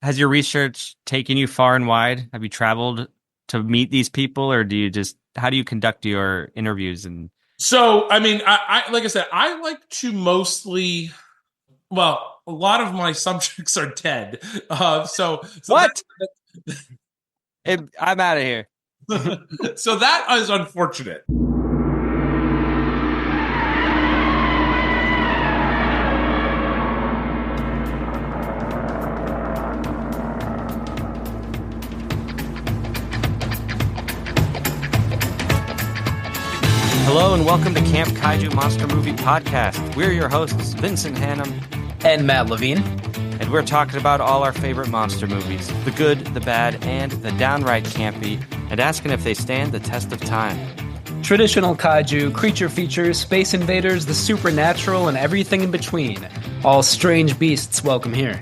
has your research taken you far and wide? Have you traveled to meet these people, or how do you conduct your interviews? And So, I mean, I like I said, I like to mostly, well, a lot of my subjects are dead. What? I'm out of here. So that is unfortunate. Hello and welcome to Camp Kaiju Monster Movie Podcast. We're your hosts, Vincent Hannum and Matt Levine. And we're talking about all our favorite monster movies, the good, the bad, and the downright campy, and asking if they stand the test of time. Traditional kaiju, creature features, space invaders, the supernatural, and everything in between. All strange beasts welcome here.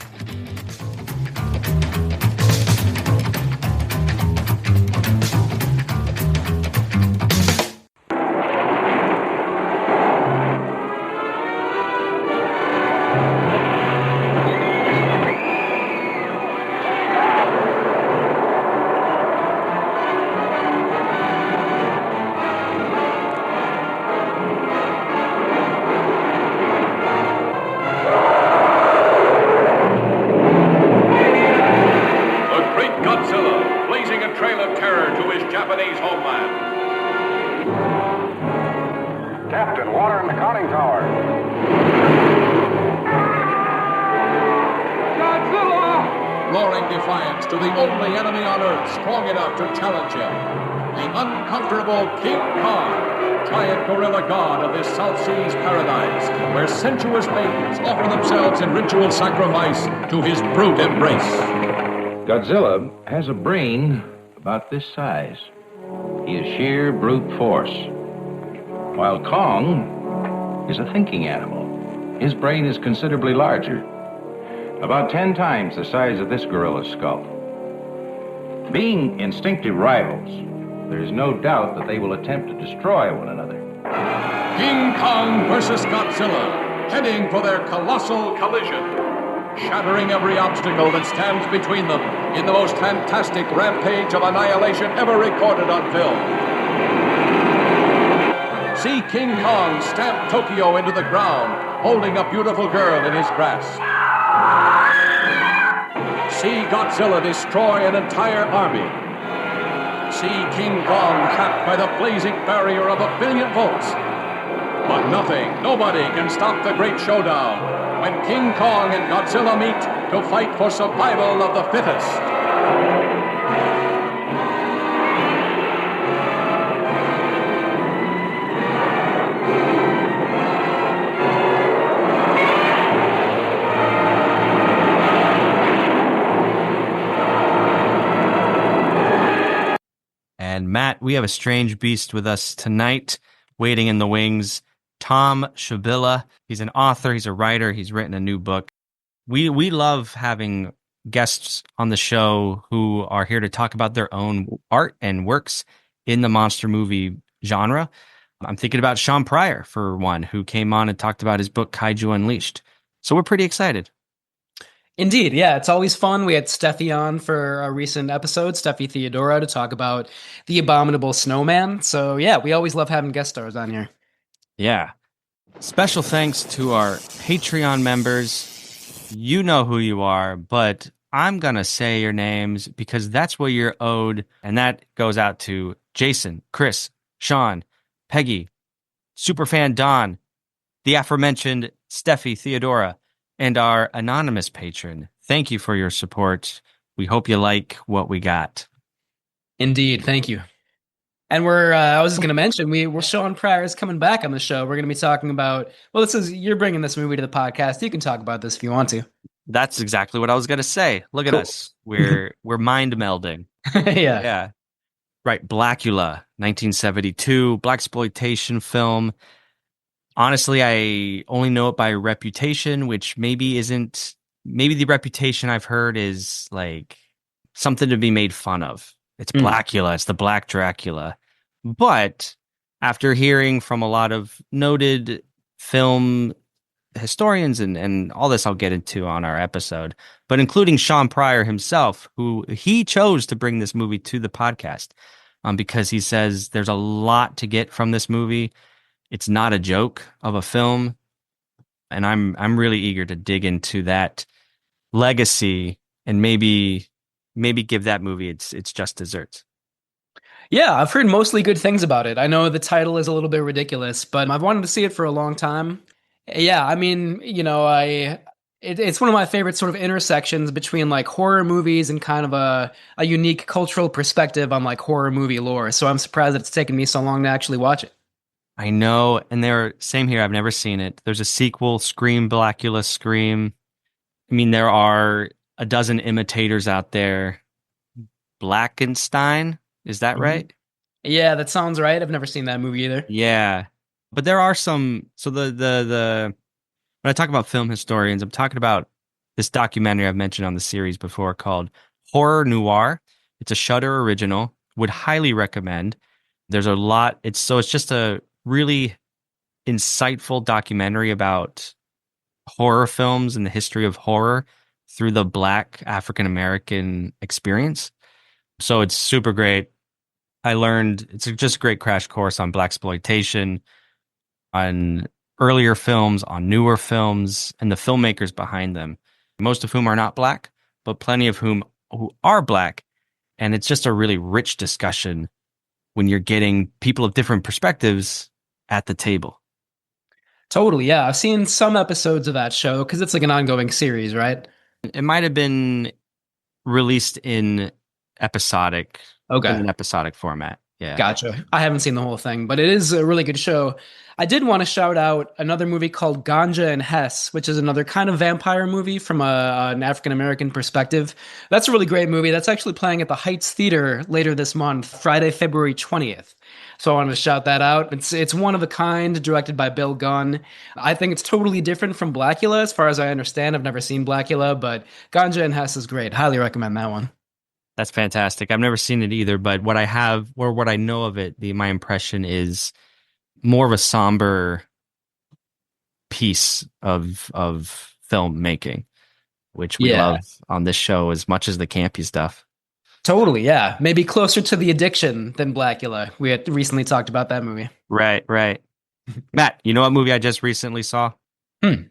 Sensuous maidens offer themselves in ritual sacrifice to his brute embrace. Godzilla has a brain about this size. He is sheer brute force. While Kong is a thinking animal. His brain is considerably larger, about 10 times the size of this gorilla's skull. Being instinctive rivals, there is no doubt that they will attempt to destroy one another. King Kong versus Godzilla, heading for their colossal collision, shattering every obstacle that stands between them in the most fantastic rampage of annihilation ever recorded on film. See King Kong stamp Tokyo into the ground, holding a beautiful girl in his grasp. See Godzilla destroy an entire army. See King Kong trapped by the blazing barrier of 1 billion volts. But nobody can stop the great showdown when King Kong and Godzilla meet to fight for survival of the fittest. And Matt, we have a strange beast with us tonight, waiting in the wings. Thom Shubilla. He's an author, he's a writer, he's written a new book. We love having guests on the show who are here to talk about their own art and works in the monster movie genre. I'm thinking about Shawn Pryor, for one, who came on and talked about his book Kaiju Unleashed. So we're pretty excited. Indeed, yeah, it's always fun. We had Steffi on for a recent episode, Steffi Theodora, to talk about The Abominable Snowman. So yeah, we always love having guest stars on here. Yeah. Special thanks to our Patreon members. You know who you are, but I'm going to say your names because that's what you're owed. And that goes out to Jason, Chris, Sean, Peggy, Superfan Don, the aforementioned Steffi Theodora, and our anonymous patron. Thank you for your support. We hope you like what we got. Indeed. Thank you. And I was just going to mention, Shawn Pryor is coming back on the show. We're going to be talking about, you're bringing this movie to the podcast. You can talk about this if you want to. That's exactly what I was going to say. Look at us. We're mind melding. Yeah. Right. Blacula, 1972, blaxploitation film. Honestly, I only know it by reputation, which maybe the reputation I've heard is like something to be made fun of. It's Blacula. It's the Black Dracula. But after hearing from a lot of noted film historians and all this I'll get into on our episode, but including Shawn Pryor himself, who he chose to bring this movie to the podcast because he says there's a lot to get from this movie. It's not a joke of a film, and I'm really eager to dig into that legacy and maybe give that movie its just desserts. Yeah, I've heard mostly good things about it. I know the title is a little bit ridiculous, but I've wanted to see it for a long time. Yeah, I mean, it's one of my favorite sort of intersections between like horror movies and kind of a unique cultural perspective on like horror movie lore. So I'm surprised that it's taken me so long to actually watch it. I know, and they're same here. I've never seen it. There's a sequel, Scream, Blacula, Scream. I mean, there are a dozen imitators out there. Blackenstein, is that Mhm. right? Yeah, that sounds right. I've never seen that movie either. Yeah, but there are some. So the when I talk about film historians, I'm talking about this documentary I've mentioned on the series before called Horror Noir. It's a Shudder original. Would highly recommend. There's a lot. It's just a really insightful documentary about horror films and the history of horror through the Black African American experience. So it's super great. I learned just a great crash course on blaxploitation, on earlier films, on newer films, and the filmmakers behind them, most of whom are not Black, but plenty of who are Black. And it's just a really rich discussion when you're getting people of different perspectives at the table. Totally, yeah. I've seen some episodes of that show because it's like an ongoing series, right? It might have been released in Okay. an episodic format. Yeah. Gotcha. I haven't seen the whole thing, but it is a really good show. I did want to shout out another movie called Ganja and Hess, which is another kind of vampire movie from an African American perspective. That's a really great movie. That's actually playing at the Heights Theater later this month, Friday, February 20th. So I wanted to shout that out. It's one of a kind, directed by Bill Gunn. I think it's totally different from Blacula, as far as I understand. I've never seen Blacula, but Ganja and Hess is great. Highly recommend that one. That's fantastic. I've never seen it either, but what I have or what I know of it, my impression is more of a somber piece of filmmaking, which we Yeah. love on this show as much as the campy stuff. Totally, yeah. Maybe closer to The Addiction than Blacula. We had recently talked about that movie. Right, right. Matt, you know what movie I just recently saw? Hmm.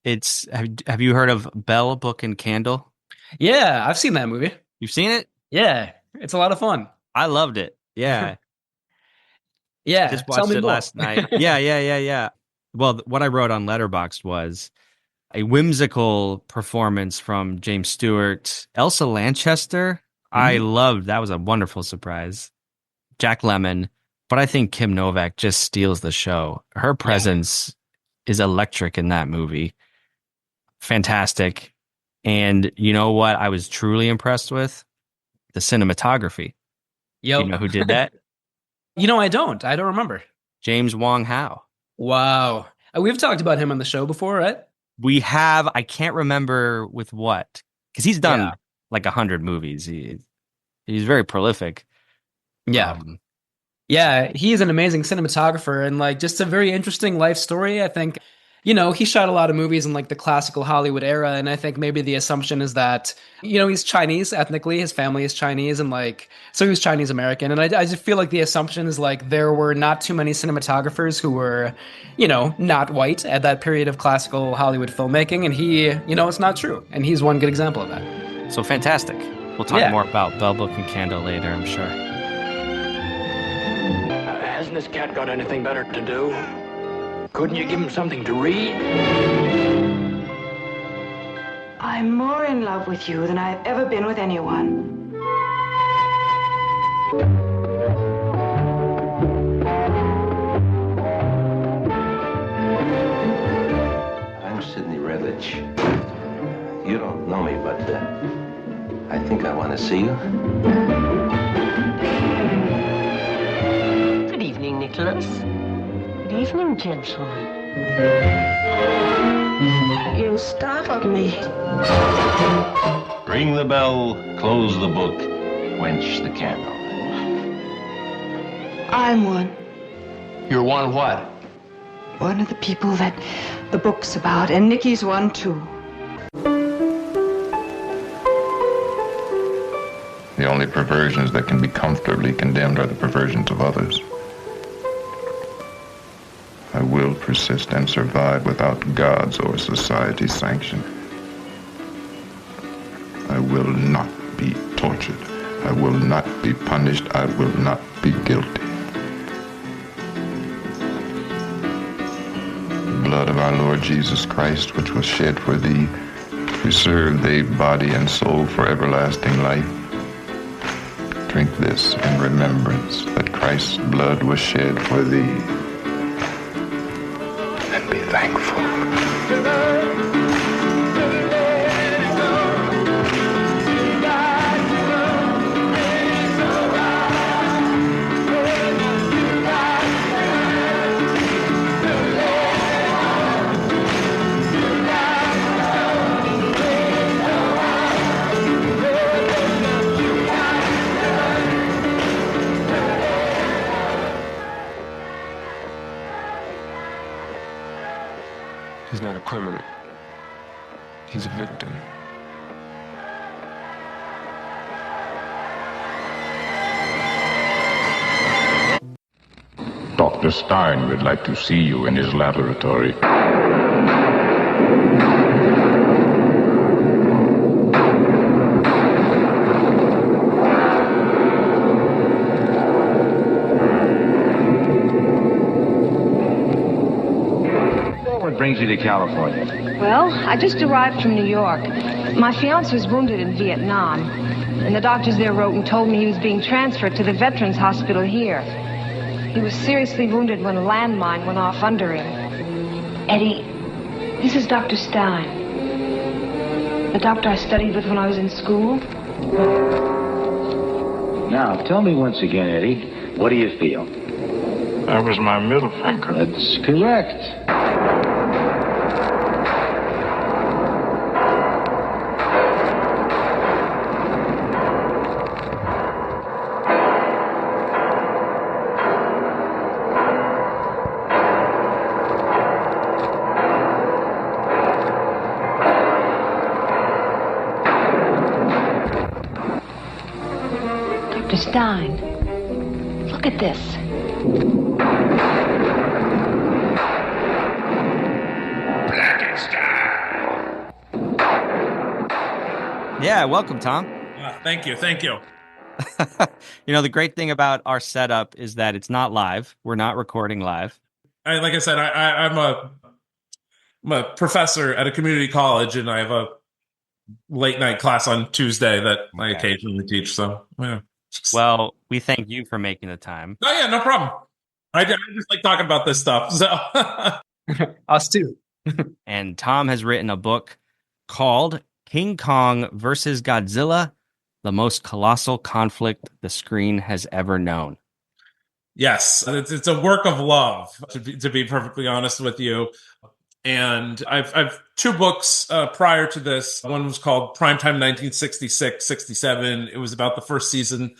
Have you heard of Bell, Book and Candle? Yeah, I've seen that movie. You've seen it? Yeah, it's a lot of fun. I loved it. Yeah. Yeah, Just tell watched me it more. last night. Yeah. Well, what I wrote on Letterboxd was a whimsical performance from James Stewart, Elsa Lanchester. I Mhm. loved that. Was a wonderful surprise. Jack Lemmon, but I think Kim Novak just steals the show. Her presence is electric in that movie. Fantastic. And you know what I was truly impressed with? The cinematography. Do you Yep. know who did that? I don't. I don't remember. James Wong Howe. Wow. We've talked about him on the show before, right? We have, I can't remember with what, because he's done Yeah. like 100 movies. He's very prolific. Yeah. Yeah, he is an amazing cinematographer and like just a very interesting life story. I think, he shot a lot of movies in like the classical Hollywood era, and I think maybe the assumption is that, he's Chinese ethnically, his family is Chinese, and like so he was Chinese American, and I just feel like the assumption is like there were not too many cinematographers who were, not white at that period of classical Hollywood filmmaking, and he, it's not true, and he's one good example of that. So fantastic. We'll talk Yeah. more about Bell, Book and Candle later, I'm sure. Hasn't this cat got anything better to do? Couldn't you give him something to read? I'm more in love with you than I've ever been with anyone. I'm Sidney Redlich. You don't know me, but I think I want to see you. Good evening, Nicholas. Good evening, gentlemen. You startled me. Ring the bell, close the book, quench the candle. I'm one. You're one what? One of the people that the book's about, and Nikki's one too. The only perversions that can be comfortably condemned are the perversions of others. I will persist and survive without God's or society's sanction. I will not be tortured. I will not be punished. I will not be guilty. The blood of our Lord Jesus Christ, which was shed for thee, preserve thy body and soul for everlasting life. Drink this in remembrance that Christ's blood was shed for thee. And be thankful. He's not a criminal. He's a victim. Dr. Stein would like to see you in his laboratory. What brings you to California? Well, I just arrived from New York. My fiancé was wounded in Vietnam, and the doctors there wrote and told me he was being transferred to the Veterans Hospital here. He was seriously wounded when a landmine went off under him. Eddie, this is Dr. Stein, the doctor I studied with when I was in school. Now, tell me once again, Eddie, what do you feel? That was my middle finger. That's correct. Dr. Stein, look at this. Yeah, welcome, Tom. Thank you. You know, the great thing about our setup is that it's not live. We're not recording live. Like I said, I'm a professor at a community college, and I have a late night class on Tuesday that I occasionally teach. So, yeah. Well, we thank you for making the time. Oh, yeah, no problem. I just like talking about this stuff. So, us too. And Tom has written a book called King Kong versus Godzilla, the most colossal conflict the screen has ever known. Yes, it's a work of love, to be perfectly honest with you. And I've two books prior to this. One was called Primetime 1966-67. It was about the first season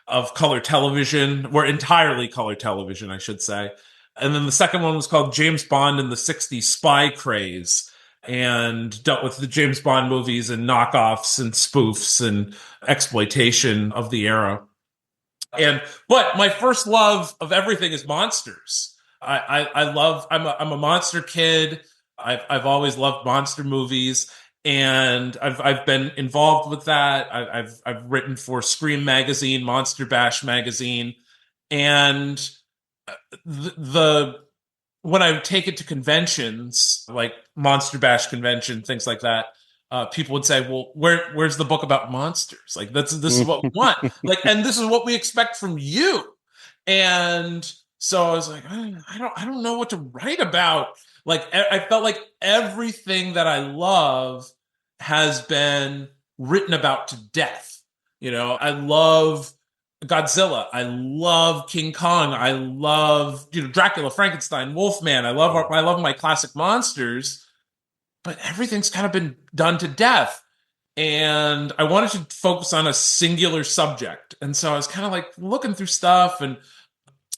of color television, or entirely color television, I should say. And then the second one was called James Bond in the 60s Spy Craze, and dealt with the James Bond movies and knockoffs and spoofs and exploitation of the era. But my first love of everything is monsters. I'm a monster kid. I've always loved monster movies, and I've been involved with that. I've written for Scream magazine, Monster Bash magazine, and when I take it to conventions like Monster Bash convention, things like that, people would say, "Well, where's the book about monsters? Like this is what we want. Like, and this is what we expect from you." And so I was like, I don't know what to write about. Like, I felt like everything that I love has been written about to death. You know, I love Godzilla. I love King Kong. I love, Dracula, Frankenstein, Wolfman. I love my classic monsters, but everything's kind of been done to death. And I wanted to focus on a singular subject. And so I was kind of like looking through stuff, and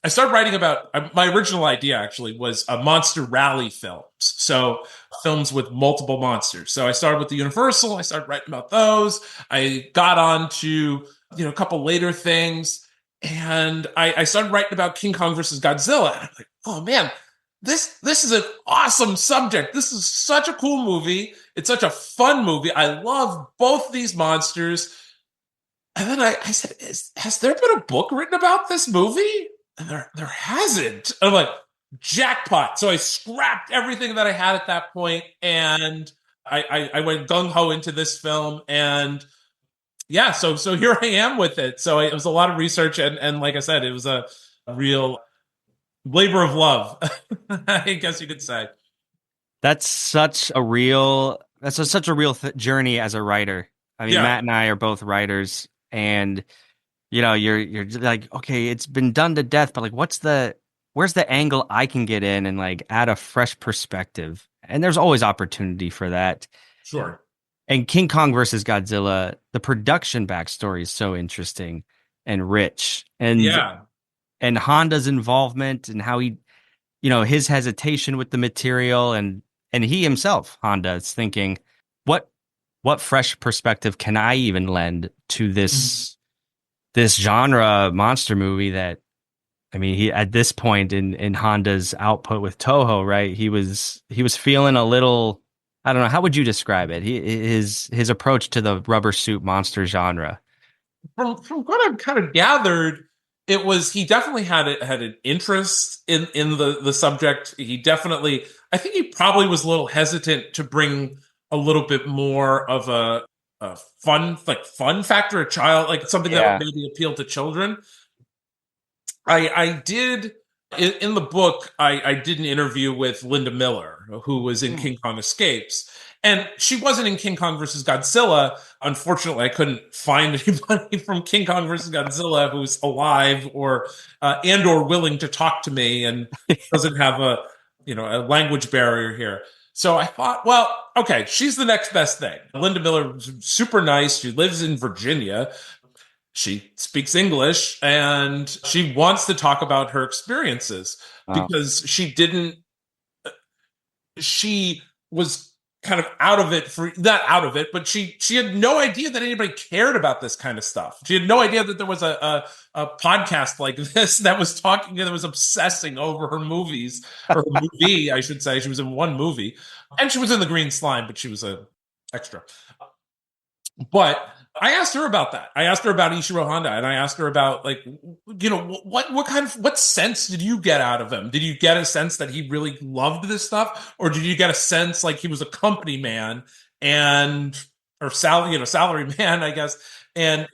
I started writing about my original idea actually was monster rally films. So films with multiple monsters. So I started with the Universal. I started writing about those. I got on to, a couple later things. And I started writing about King Kong versus Godzilla. And I'm like, oh man, this is an awesome subject. This is such a cool movie. It's such a fun movie. I love both these monsters. And then I said, has there been a book written about this movie? And there hasn't. And I'm like, jackpot. So I scrapped everything that I had at that point, and I went gung-ho into this film. And yeah, so here I am with it. So it was a lot of research, and like I said, it was a real labor of love, I guess you could say. That's such a real journey as a writer. I mean, Yeah. Matt and I are both writers, and you're like, okay, it's been done to death, but like, where's the angle I can get in and like add a fresh perspective? And there's always opportunity for that. Sure. And King Kong versus Godzilla, the production backstory is so interesting and rich. And yeah. And Honda's involvement and how he, his hesitation with the material, and he himself, Honda, is thinking, what fresh perspective can I even lend to this genre monster movie that, I mean, he at this point in Honda's output with Toho, right? He was feeling a little, I don't know, how would you describe it? His approach to the rubber suit monster genre. From what I've kind of gathered, it was he definitely had an interest in the subject. He definitely, I think he probably was a little hesitant to bring a little bit more of a fun factor, a child, like something that would maybe appeal to children. I did in the book. I did an interview with Linda Miller, who was in King Kong Escapes, and she wasn't in King Kong versus Godzilla. Unfortunately, I couldn't find anybody from King Kong versus Godzilla who's alive or willing to talk to me and doesn't have a language barrier here. So I thought, well, okay, she's the next best thing. Linda Miller was super nice. She lives in Virginia. She speaks English, and she wants to talk about her experiences because she was kind of out of it not out of it, but she had no idea that anybody cared about this kind of stuff. She had no idea that there was a podcast like this that was obsessing over her movies, or her movie, I should say. She was in one movie, and she was in The Green Slime, but she was a extra. But I asked her about that. I asked her about Ishiro Honda, and I asked her about, like, what sense did you get out of him? Did you get a sense that he really loved this stuff, or did you get a sense like he was a company man or salary man, I guess, and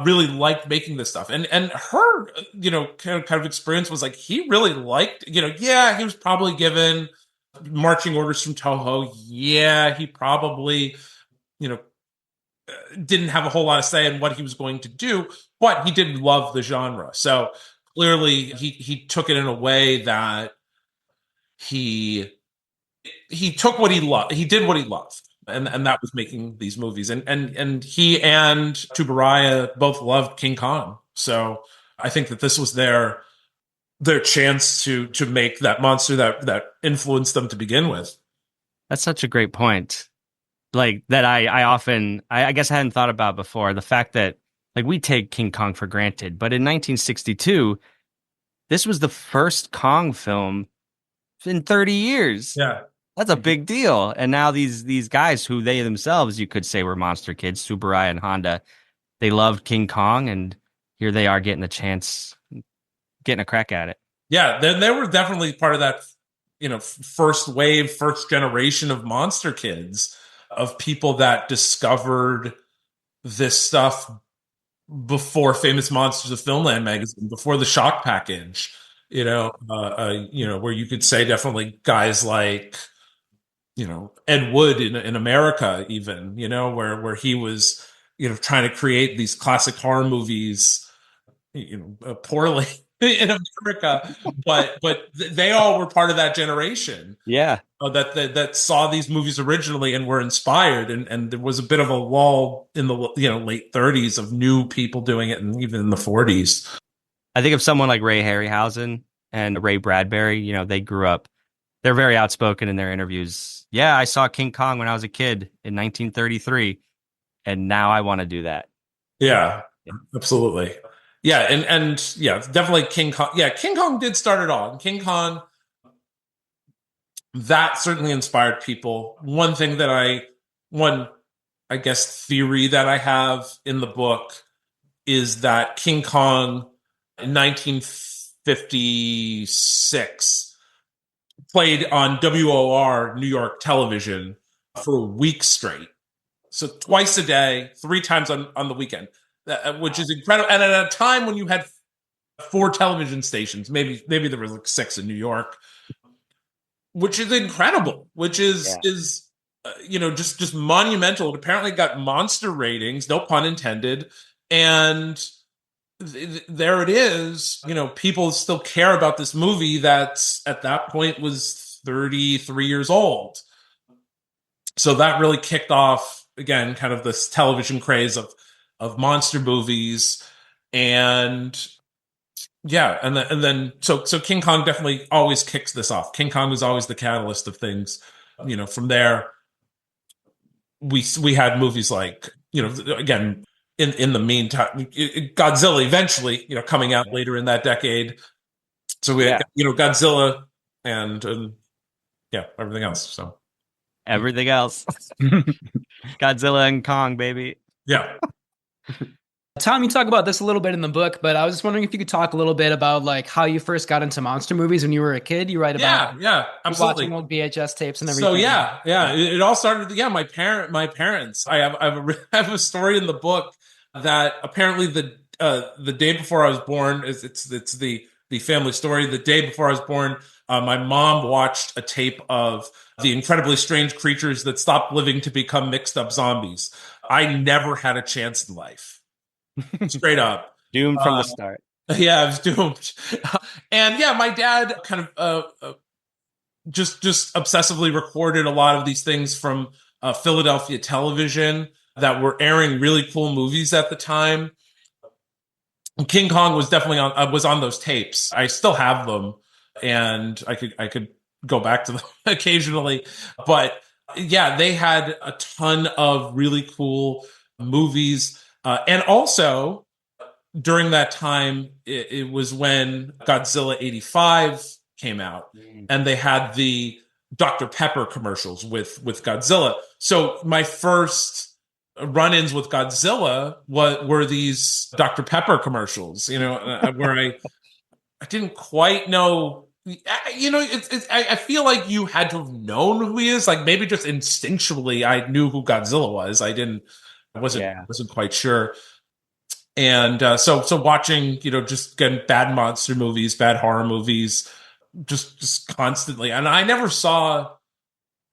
really liked making this stuff? And her kind of experience was like he really liked, he was probably given marching orders from Toho. Yeah, he probably didn't have a whole lot of say in what he was going to do, but he did love the genre. So clearly he took it in a way that he took what he loved. He did what he loved. And that was making these movies. And he and Tsuburaya both loved King Kong. So I think that this was their chance to make that monster that influenced them to begin with. That's such a great point. Like that I guess I hadn't thought about before, the fact that like we take King Kong for granted, but in 1962 this was the first Kong film in 30 years. Yeah, that's a big deal. And now these guys who they themselves, you could say, were monster kids, Tsuburaya and Honda, they loved King Kong, and here they are getting a crack at it. Yeah, they were definitely part of that first wave, first generation of monster kids, of people that discovered this stuff before Famous Monsters of Filmland magazine, before the Shock package, where you could say definitely guys like, Ed Wood in America, even, where he was, trying to create these classic horror movies, poorly in America, but they all were part of that generation. Yeah. That saw these movies originally and were inspired, and there was a bit of a lull in the late 30s of new people doing it, and even in the 40s. I think of someone like Ray Harryhausen and Ray Bradbury. You know, they grew up. They're very outspoken in their interviews. Yeah, I saw King Kong when I was a kid in 1933, and now I want to do that. Yeah, absolutely. Yeah, and yeah, definitely King Kong. Yeah, King Kong did start it all. King Kong, that certainly inspired people. One, I guess, theory that I have in the book is that King Kong in 1956 played on WOR New York television for a week straight. So twice a day, 3 times on the weekend, which is incredible. And at a time when you had 4 television stations, maybe there was like 6 in New York, which is incredible. Which is just monumental. It apparently got monster ratings, no pun intended, and there it is. People still care about this movie that's at that point was 33 years old. So that really kicked off again kind of this television craze of monster movies. And yeah, and then so King Kong definitely always kicks this off. King Kong was always the catalyst of things. From there we had movies like, again, in the meantime, Godzilla eventually, coming out later in that decade. So we had, Godzilla and yeah, everything else. So everything else. Godzilla and Kong, baby. Yeah. Tom, you talk about this a little bit in the book, but I was just wondering if you could talk a little bit about like how you first got into monster movies when you were a kid. You write about absolutely watching old VHS tapes and everything. So yeah, it all started. Yeah, my parents. I have a story in the book that apparently the day before I was born it's the family story. The day before I was born, my mom watched a tape of the incredibly strange creatures that stopped living to become mixed up zombies. I never had a chance in life. Straight up. Doomed from the start. Yeah, I was doomed. And yeah, my dad kind of just obsessively recorded a lot of these things from Philadelphia television that were airing really cool movies at the time. King Kong was definitely on those tapes. I still have them, and I could go back to them occasionally. But yeah, they had a ton of really cool movies. And also, during that time, it was when Godzilla 85 came out, and they had the Dr. Pepper commercials with Godzilla. So my first run-ins with Godzilla were these Dr. Pepper commercials, where I didn't quite know. I feel like you had to have known who he is. Like maybe just instinctually, I knew who Godzilla was. I wasn't quite sure. And so watching, just getting bad monster movies, bad horror movies, just constantly. And I never saw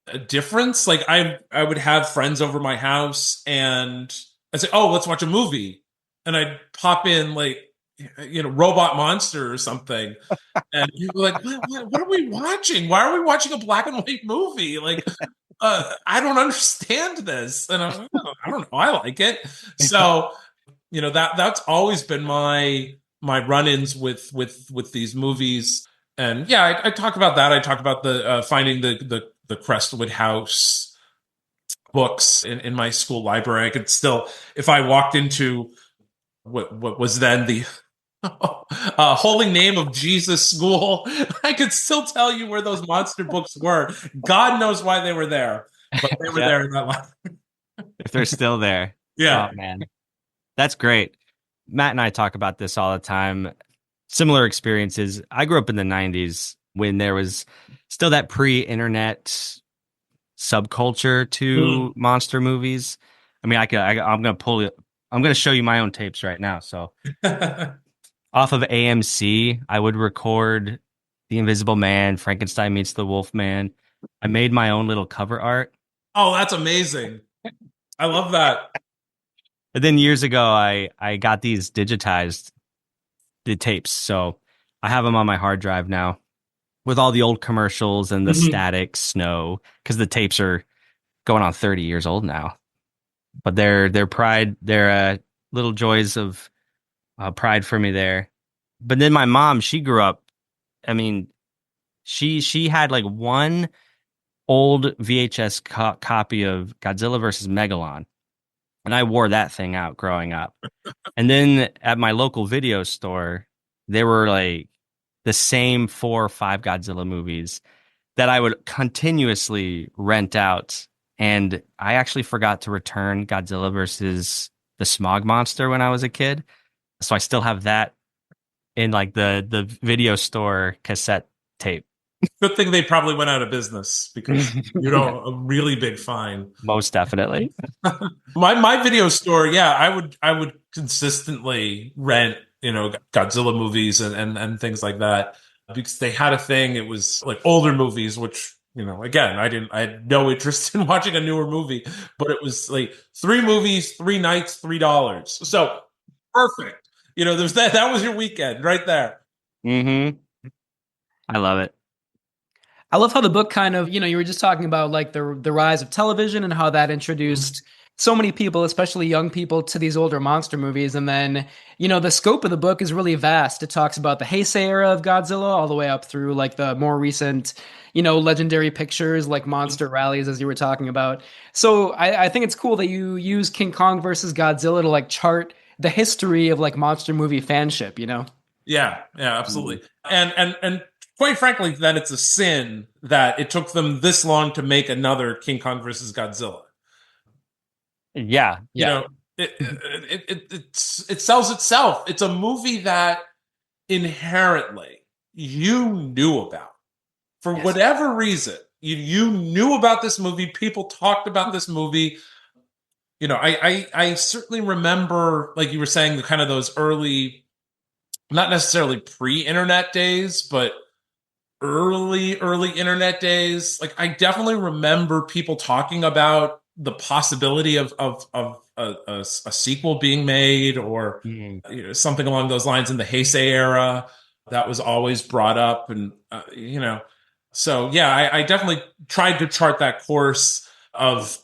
a difference. Like I would have friends over my house and I'd say, oh, let's watch a movie. And I'd pop in like, Robot Monster or something. And people were like, what are we watching? Why are we watching a black and white movie? Like, I don't understand this. And I don't know. I like it. So, that's always been my run-ins with these movies. And yeah, I talk about that. I talk about the finding the Crestwood House books in my school library. I could still, if I walked into what was then the Holy Name of Jesus School, I could still tell you where those monster books were. God knows why they were there, but they were there in that library. If they're still there. Yeah. Oh, man. That's great. Matt and I talk about this all the time. Similar experiences. I grew up in the 90s when there was still that pre-internet subculture to monster movies. I mean, I'm going to show you my own tapes right now. So off of AMC, I would record The Invisible Man, Frankenstein Meets the Wolfman. I made my own little cover art. Oh, that's amazing. I love that. And then years ago, I got these digitized, the tapes. So I have them on my hard drive now with all the old commercials and the static snow, because the tapes are going on 30 years old now. But they're little joys of pride for me there. But then my mom, she grew up. I mean, she had like one old VHS copy of Godzilla versus Megalon, and I wore that thing out growing up. And then at my local video store, there were like the same 4 or 5 Godzilla movies that I would continuously rent out. And I actually forgot to return Godzilla versus the Smog Monster when I was a kid. So I still have that in like the video store cassette tape. Good thing they probably went out of business because a really big fine. Most definitely. My video store, yeah, I would consistently rent, Godzilla movies and things like that because they had a thing. It was like older movies, which, again, I had no interest in watching a newer movie, but it was like 3 movies, 3 nights, $3. So perfect. There's that was your weekend right there. Mm-hmm. I love it. I love how the book kind of, you were just talking about like the rise of television and how that introduced so many people, especially young people, to these older monster movies. And then, the scope of the book is really vast. It talks about the Heisei era of Godzilla all the way up through like the more recent, legendary pictures like Monster Rallies, as you were talking about. So I think it's cool that you use King Kong versus Godzilla to like chart the history of like monster movie fanship, Yeah, absolutely. And quite frankly, that it's a sin that it took them this long to make another King Kong versus Godzilla. Yeah. It sells itself. It's a movie that inherently you knew about. For whatever reason, you knew about this movie. People talked about this movie. I certainly remember, like you were saying, the kind of those early, not necessarily pre-internet days, but early internet days. Like I definitely remember people talking about the possibility of a sequel being made or something along those lines in the Heisei era. That was always brought up, and so yeah, I definitely tried to chart that course of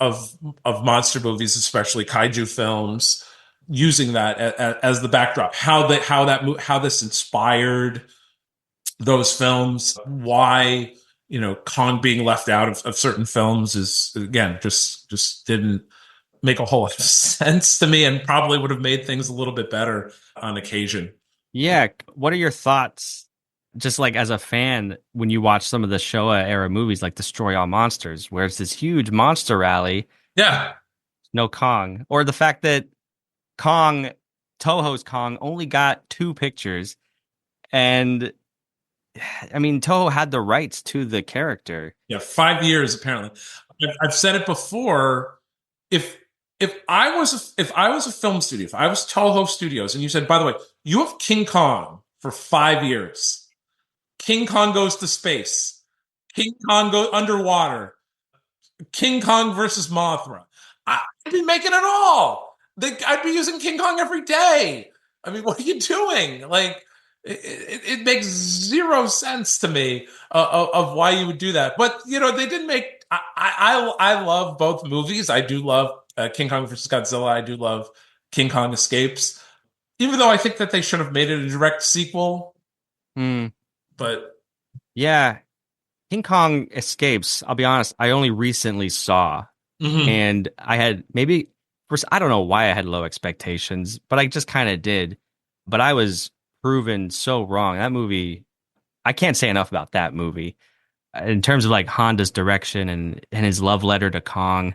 monster movies, especially kaiju films, using that as the backdrop. How this inspired those films, why Kong being left out of certain films is, again, just didn't make a whole lot of sense to me, and probably would have made things a little bit better on occasion. Yeah, what are your thoughts, just like as a fan, when you watch some of the Showa era movies like Destroy All Monsters, where it's this huge monster rally? Yeah, no Kong, or the fact that Toho's Kong only got 2 pictures, and I mean, Toho had the rights to the character. Yeah, 5 years apparently. I've said it before. If I was a film studio, if I was Toho Studios, and you said, by the way, you have King Kong for 5 years, King Kong goes to space, King Kong goes underwater, King Kong versus Mothra, I'd be making it all. I'd be using King Kong every day. I mean, what are you doing? Like, it makes zero sense to me of why you would do that. But they did make. I love both movies. I do love King Kong versus Godzilla. I do love King Kong Escapes. Even though I think that they should have made it a direct sequel. But yeah, King Kong Escapes, I'll be honest, I only recently saw, and I had I don't know why I had low expectations, but I just kind of did. But I was proven so wrong. That movie, I can't say enough about that movie. In terms of like Honda's direction and his love letter to Kong,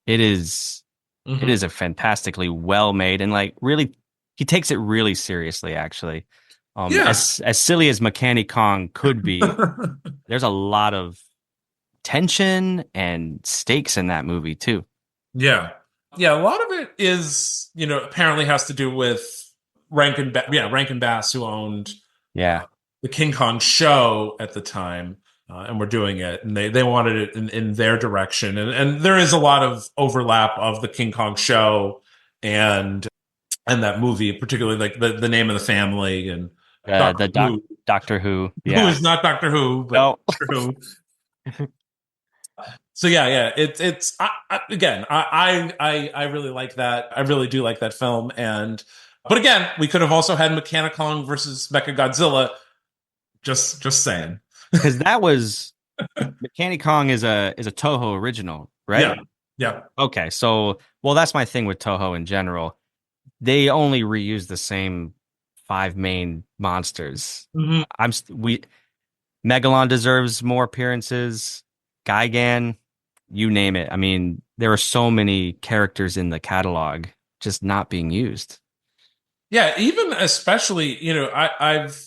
it is a fantastically well made, and like really, he takes it really seriously, actually. As silly as Mechanic Kong could be, there's a lot of tension and stakes in that movie too. Yeah. A lot of it is, apparently has to do with Rankin Bass, who owned the King Kong show at the time, and were doing it, and they wanted it in their direction, and there is a lot of overlap of the King Kong show and that movie, particularly like the name of the family and Doctor Who, who is not Doctor Who, but Doctor Who. So yeah, again, I really like that. I really do like that film, and But again, we could have also had Mechani-Kong versus Mechagodzilla. Just saying. Because that was Mechani-Kong is a Toho original, right? Yeah. Okay, so that's my thing with Toho in general. They only reuse the same 5 main monsters. Megalon deserves more appearances. Gigan, you name it. I mean, there are so many characters in the catalog just not being used. Yeah, even especially, I've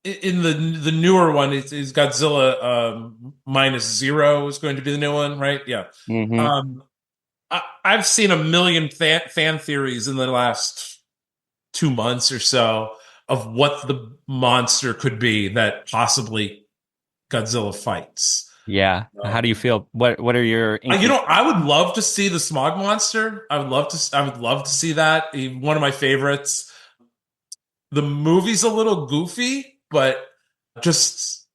in the newer one is Godzilla -0 is going to be the new one, right? Yeah. I've seen a million fan theories in the last 2 months or so of what the monster could be that possibly Godzilla fights. Yeah. How do you feel? What are your I would love to see the Smog Monster. I would love to see that. One of my favorites. The movie's a little goofy, but just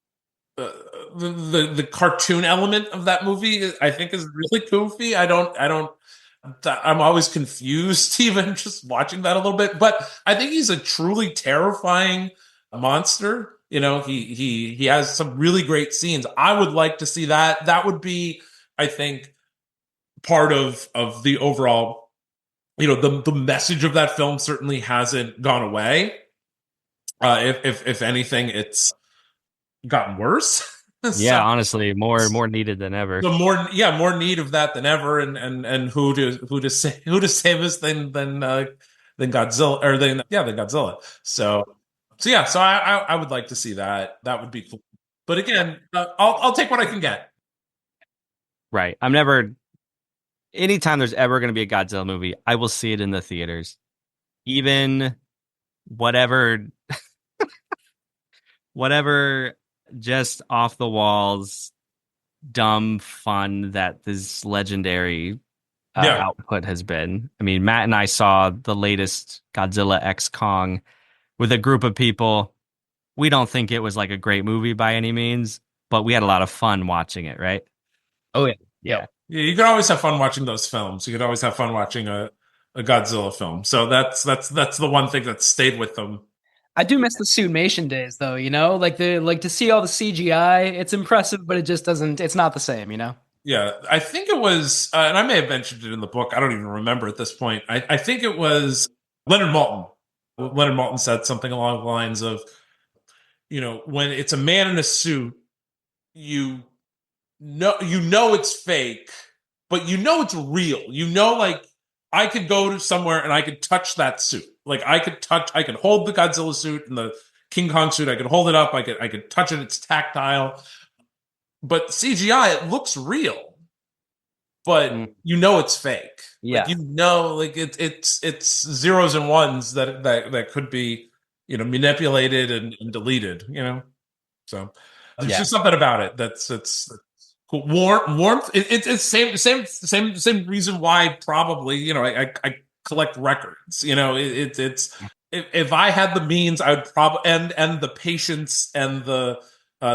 the cartoon element of that movie, I think, is really goofy. I'm always confused even just watching that a little bit, but I think he's a truly terrifying monster. He has some really great scenes. I would like to see that. That would be, I think, part of the overall, the message of that film certainly hasn't gone away. If anything, it's gotten worse. Yeah, honestly, more needed than ever. So more need of that than ever, and who to save us than Godzilla than Godzilla. So I would like to see that. That would be cool. But again, I'll take what I can get. Right. Anytime there's ever going to be a Godzilla movie, I will see it in the theaters. Even whatever just off the walls dumb fun that this legendary output has been. I mean, Matt and I saw the latest Godzilla X Kong with a group of people. We don't think it was like a great movie by any means, but we had a lot of fun watching it, right? Oh yeah. Yeah, you can always have fun watching those films. You could always have fun watching a Godzilla film. So that's the one thing that stayed with them. I do miss the Suitmation days, though. Like to see all the CGI. It's impressive, but it just doesn't. It's not the same, Yeah, I think it was, and I may have mentioned it in the book. I don't even remember at this point. I think it was Leonard Maltin. Leonard Maltin said something along the lines of, when it's a man in a suit, you know it's fake, but it's real. Like, I could go to somewhere and I could touch that suit. Like, I could hold the Godzilla suit and the King Kong suit. I could hold it up. I could touch it. It's tactile. But CGI, it looks real, but it's fake. Yeah, like, it's zeros and ones that could be manipulated and deleted. So there's just something about it that's cool. Warmth. It's same reason why probably I collect records. It's if I had the means, I would probably and the patience and the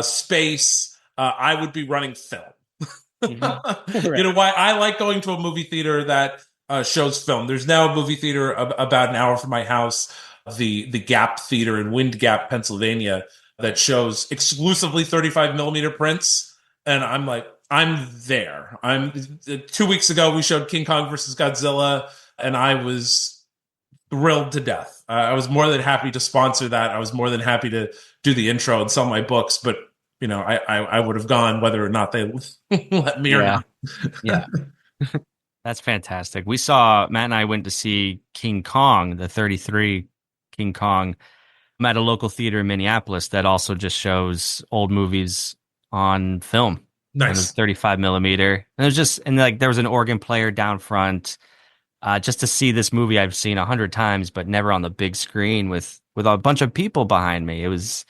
space. I would be running film. Right. Why I like going to a movie theater that shows film. There's now a movie theater about an hour from my house, the Gap Theater in Wind Gap, Pennsylvania, that shows exclusively 35 millimeter prints. And I'm like, I'm there. 2 weeks ago, we showed King Kong versus Godzilla, and I was thrilled to death. I was more than happy to sponsor that. I was more than happy to do the intro and sell my books, but I would have gone whether or not they let me or not. Yeah. That's fantastic. Matt and I went to see King Kong, the 33 King Kong. I'm at a local theater in Minneapolis that also just shows old movies on film. Nice. And it was 35 millimeter. And there was an organ player down front. Just to see this movie I've seen 100 times, but never on the big screen with a bunch of people behind me. It was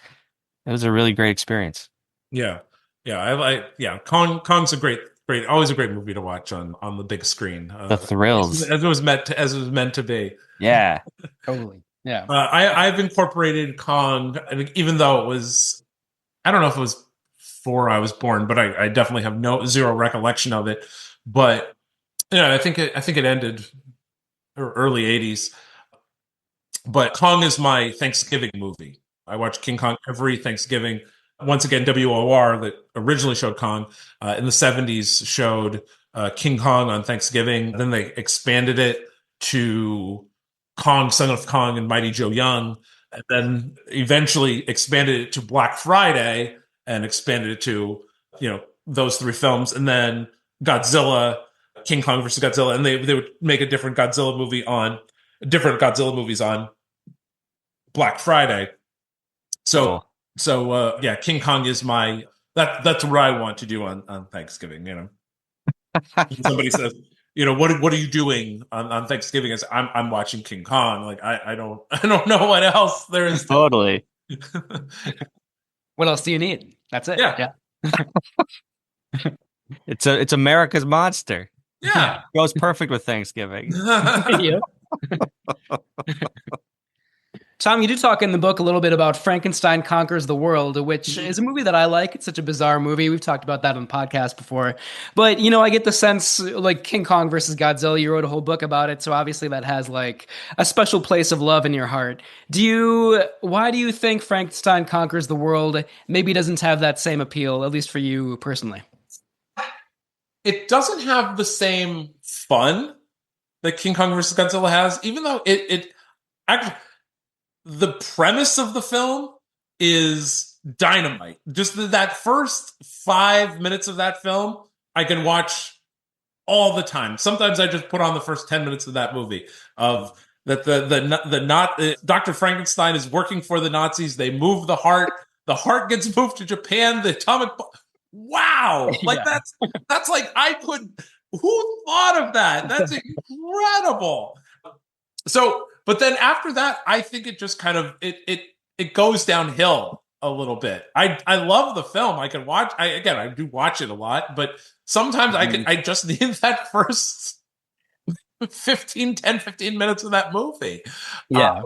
a really great experience. Yeah. Kong's always a great movie to watch on the big screen. The thrills, as it was meant to be. Yeah, totally. Yeah. I've incorporated Kong, even though it was, I don't know if it was before I was born, but I definitely have zero recollection of it. But I think it ended early 80s. But Kong is my Thanksgiving movie. I watch King Kong every Thanksgiving. Once again, WOR that originally showed Kong in the 70s showed King Kong on Thanksgiving. Then they expanded it to Kong, Son of Kong, and Mighty Joe Young. And then eventually expanded it to Black Friday and expanded it to, those three films. And then Godzilla, King Kong versus Godzilla. And they would make different Godzilla movies on Black Friday. So King Kong is that's what I want to do on Thanksgiving. Somebody says, what are you doing on Thanksgiving? I say, I'm watching King Kong. Like I don't know what else there is. Totally. What else do you need? That's it. Yeah. It's America's monster. Yeah. Goes perfect with Thanksgiving. Tom, you do talk in the book a little bit about Frankenstein Conquers the World, which is a movie that I like. It's such a bizarre movie. We've talked about that on the podcast before. But, I get the sense, like King Kong versus Godzilla, you wrote a whole book about it. So obviously that has like a special place of love in your heart. Why do you think Frankenstein Conquers the World maybe doesn't have that same appeal, at least for you personally? It doesn't have the same fun that King Kong versus Godzilla has, even though it actually... The premise of the film is dynamite. Just that first 5 minutes of that film, I can watch all the time. Sometimes I just put on the first 10 minutes of that movie of that Dr. Frankenstein is working for the Nazis. They move the heart. The heart gets moved to Japan. The atomic bomb. Wow. That's like who thought of that? That's incredible. So, but then after that, I think it just kind of it goes downhill a little bit. I love the film. I can watch. I do watch it a lot, but sometimes I just need that first 15 minutes of that movie. Yeah.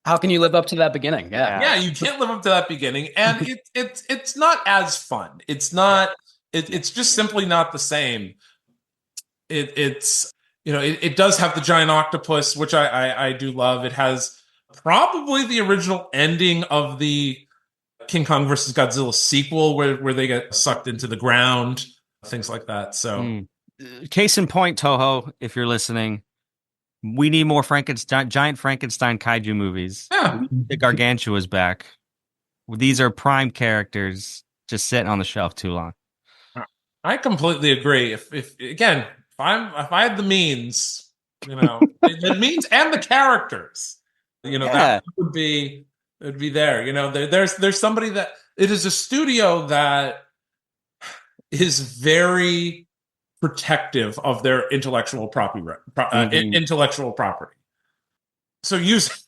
How can you live up to that beginning? Yeah, you can't live up to that beginning, and it's not as fun. It's not. It's just simply not the same. It does have the giant octopus, which I do love. It has probably the original ending of the King Kong versus Godzilla sequel, where they get sucked into the ground, things like that. So, case in point, Toho, if you're listening, we need more giant Frankenstein kaiju movies. Yeah, the Gargantua's back. These are prime characters just sitting on the shelf too long. I completely agree. If I had the means, the means and the characters, that would be there. There's somebody that it is a studio that is very protective of their intellectual property. Intellectual property. So use.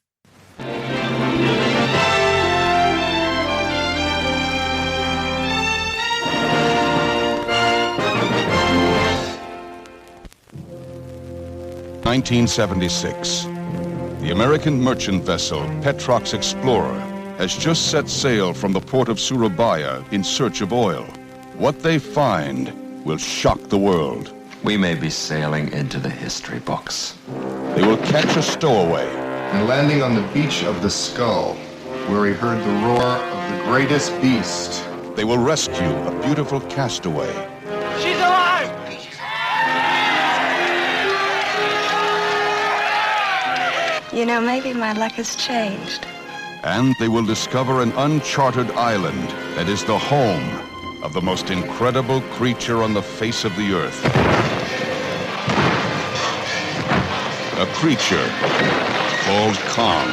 1976. The American merchant vessel Petrox Explorer has just set sail from the port of Tsuburaya in search of oil. What they find will shock the world. We may be sailing into the history books. They will catch a stowaway. And landing on the beach of the Skull, where he heard the roar of the greatest beast. They will rescue a beautiful castaway. She's alive! Maybe my luck has changed. And they will discover an uncharted island that is the home of the most incredible creature on the face of the earth. A creature called Kong.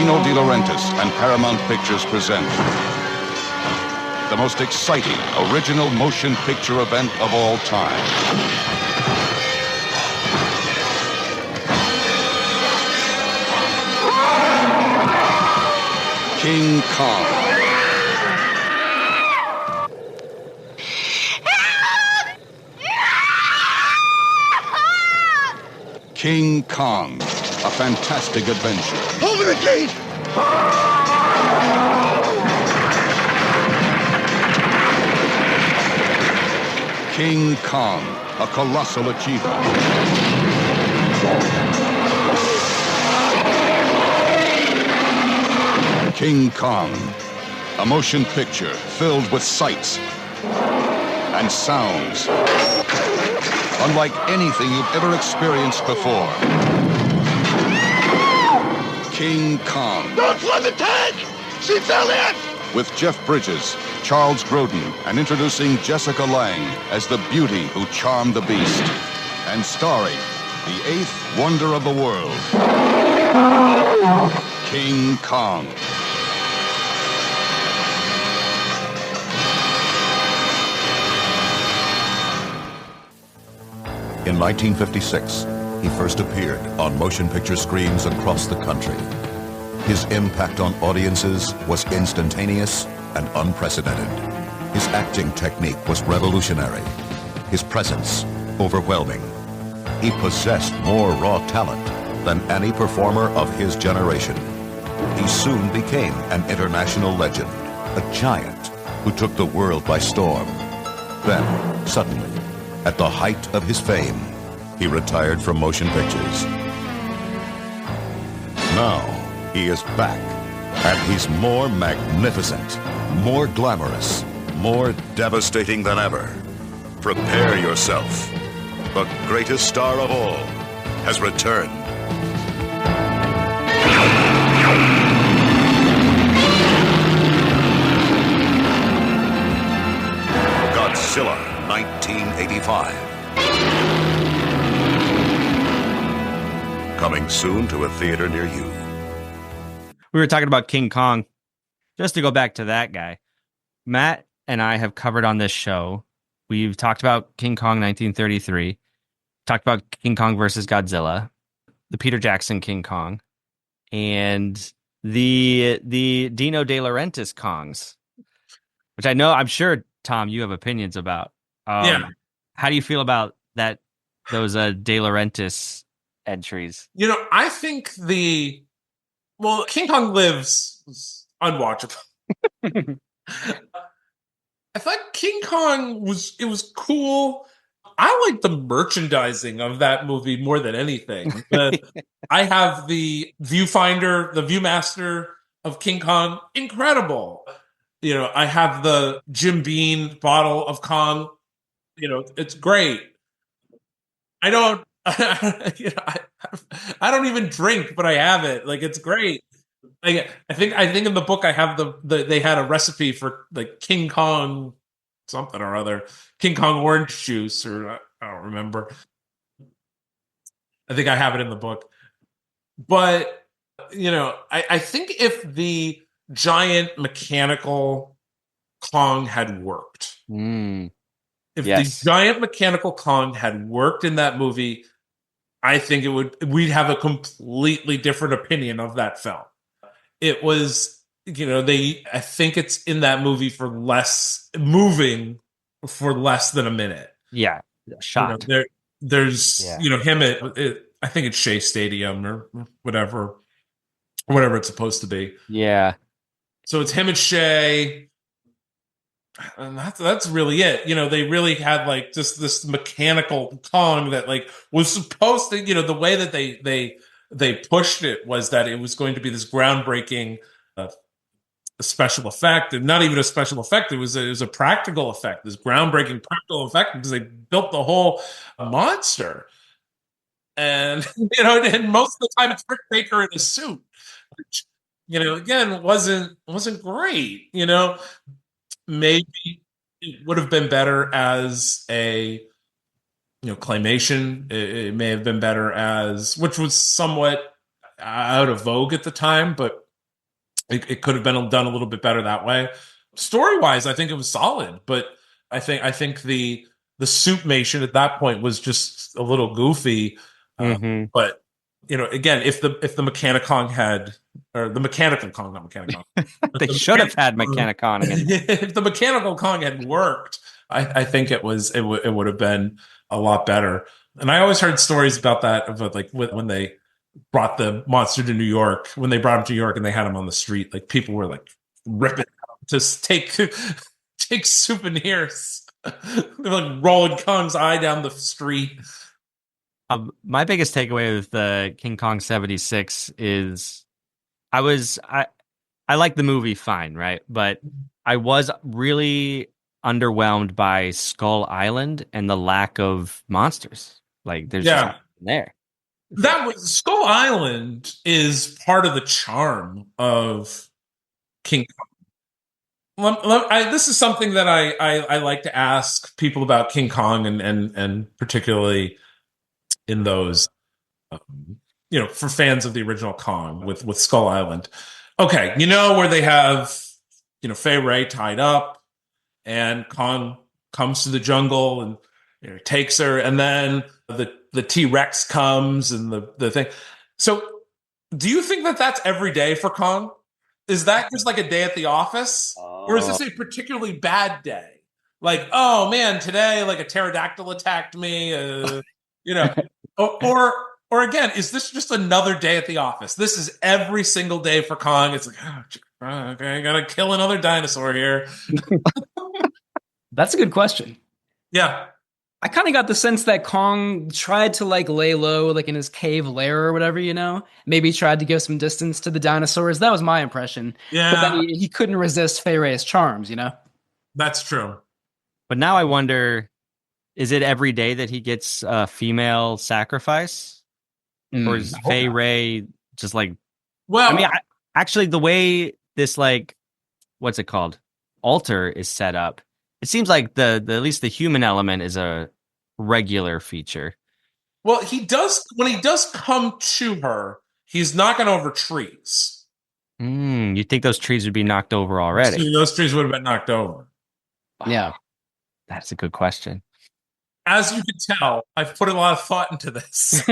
Dino De Laurentiis and Paramount Pictures present the most exciting original motion picture event of all time. King Kong. King Kong, a fantastic adventure. Open the gate! King Kong, a colossal achievement. King Kong, a motion picture filled with sights and sounds unlike anything you've ever experienced before. King Kong. Don't flood the tank! She fell in! With Jeff Bridges, Charles Grodin, and introducing Jessica Lange as the beauty who charmed the beast. And starring the eighth wonder of the world, King Kong. In 1956, he first appeared on motion picture screens across the country. His impact on audiences was instantaneous and unprecedented. His acting technique was revolutionary. His presence overwhelming. He possessed more raw talent than any performer of his generation. He soon became an international legend, a giant who took the world by storm. Then, suddenly, at the height of his fame, he retired from motion pictures. Now, he is back, and he's more magnificent, more glamorous, more devastating than ever. Prepare yourself. The greatest star of all has returned. Godzilla 1985. Coming soon to a theater near you. We were talking about King Kong. Just to go back to that guy, Matt and I have covered on this show. We've talked about King Kong 1933, talked about King Kong versus Godzilla, the Peter Jackson King Kong, and the Dino De Laurentiis Kongs, which I'm sure, Tom, you have opinions about. Yeah. How do you feel about that? Those De Laurentiis entries? I think King Kong Lives was unwatchable. I thought King Kong was cool. I like the merchandising of that movie more than anything. I have the viewfinder, the Viewmaster of King Kong, incredible. I have the Jim Beam bottle of Kong. It's great. I don't. I don't even drink, but I have it. Like, it's great. I think in the book I have they had a recipe for like King Kong something or other, King Kong orange juice, or I don't remember. I think I have it in the book. But I think if the giant mechanical Kong had worked, if the giant mechanical Kong had worked in that movie, I think we'd have a completely different opinion of that film. It was, I think it's in that movie moving for less than a minute. Yeah. Shot. There's him at I think it's Shea Stadium or whatever it's supposed to be. Yeah. So it's him at Shea. And that's really it. They really had like just this mechanical Kong that like was supposed to, the way that they pushed it was that it was going to be this groundbreaking special effect, and not even a special effect. It was a practical effect, this groundbreaking practical effect, because they built the whole monster. And, and most of the time it's Rick Baker in a suit, which, again, wasn't great, Maybe it would have been better as a, claymation. It may have been better which was somewhat out of vogue at the time, but it could have been done a little bit better that way. Story-wise, I think it was solid, but I think the suitmation at that point was just a little goofy. But again, if the Mechanicon had, or the Mechanical Kong, not Mechanicon, they should have had Mechanicon again. If the Mechanical Kong had worked, I think it would have been a lot better. And I always heard stories about that, about like when they brought the monster to New York, when they brought him to New York and they had him on the street, like people were like ripping him to take souvenirs. They're like rolling Kong's eye down the street. My biggest takeaway with the King Kong 76 is I like the movie fine, right? But I was really underwhelmed by Skull Island and the lack of monsters. Like there's just nothing there. That was Skull Island is part of the charm of King Kong. This is something that I like to ask people about King Kong and particularly in those, for fans of the original Kong with Skull Island. Okay, where they have, Fay Ray tied up and Kong comes to the jungle and takes her, and then the T-Rex comes and the thing. So do you think that that's every day for Kong? Is that just like a day at the office? Or is this a particularly bad day? Like, oh man, today like a pterodactyl attacked me, or again, is this just another day at the office? This is every single day for Kong. It's like, okay, I gotta kill another dinosaur here. That's a good question. Yeah. I kind of got the sense that Kong tried to like lay low, like in his cave lair or whatever, maybe tried to give some distance to the dinosaurs. That was my impression. Yeah. But then he couldn't resist Fay Ray's charms, That's true. But now I wonder, is it every day that he gets a female sacrifice? Or is Fay Ray just like, well, I mean, actually the way this like, what's it called? Altar is set up. It seems like the at least the human element is a regular feature. Well, when he does come to her, he's knocking over trees. You think those trees would be knocked over already? Those trees would have been knocked over. Yeah. That's a good question. As you can tell, I've put a lot of thought into this.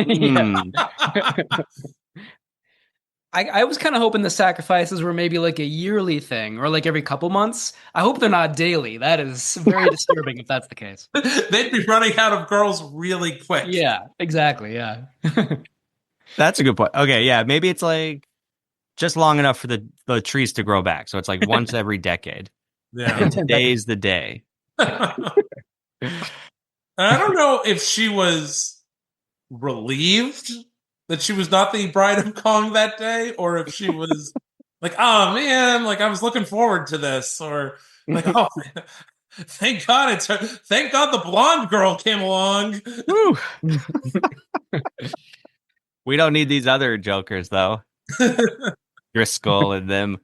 I was kind of hoping the sacrifices were maybe like a yearly thing or like every couple months. I hope they're not daily. That is very disturbing if that's the case. They'd be running out of girls really quick. Yeah, exactly. Yeah. That's a good point. Okay, yeah, maybe it's like just long enough for the trees to grow back. So it's like once every decade. Yeah. And today's the day. I don't know if she was relieved that she was not the bride of Kong that day, or if she was like, oh man, like I was looking forward to this, or like, oh, thank God the blonde girl came along. We don't need these other jokers though. Driscoll and them.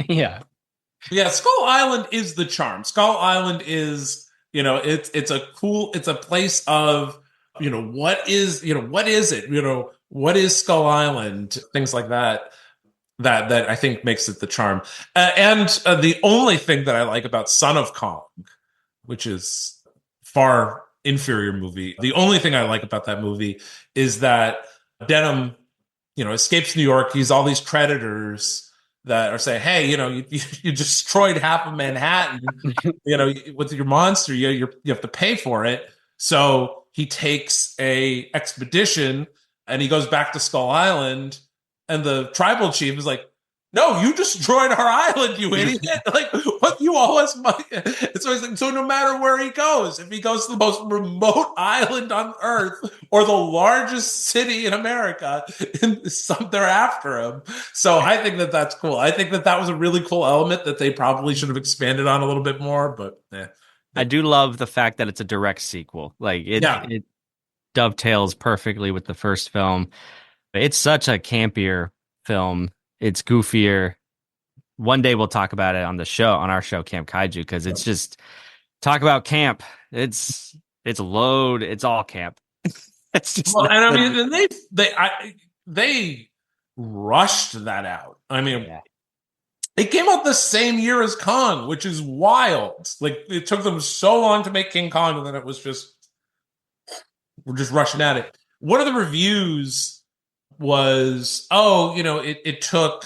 Yeah. Yeah, Skull Island is the charm. Skull Island is, it's a place of, what is it? What is Skull Island? Things like that I think makes it the charm. And the only thing that I like about Son of Kong, which is far inferior movie, the only thing I like about that movie is that Denham, escapes New York. He's all these creditors that are saying, hey, you destroyed half of Manhattan, with your monster, you have to pay for it. So he takes a expedition and he goes back to Skull Island, and the tribal chief is like, no, you destroyed our island, you idiot. Like, what, you owe us money. So he's like, so no matter where he goes, if he goes to the most remote island on earth or the largest city in America, they're after him. So I think that that's cool. I think that that was a really cool element that they probably should have expanded on a little bit more, but I do love the fact that it's a direct sequel. Like it dovetails perfectly with the first film. It's such a campier film. It's goofier. One day we'll talk about it on our show, Camp Kaiju, because it's just talk about camp. It's load. It's all camp. It's just. Well, and I mean, they rushed that out. I mean, it came out the same year as Kong, which is wild. Like it took them so long to make King Kong, and then it was we're just rushing at it. One of the reviews was, it took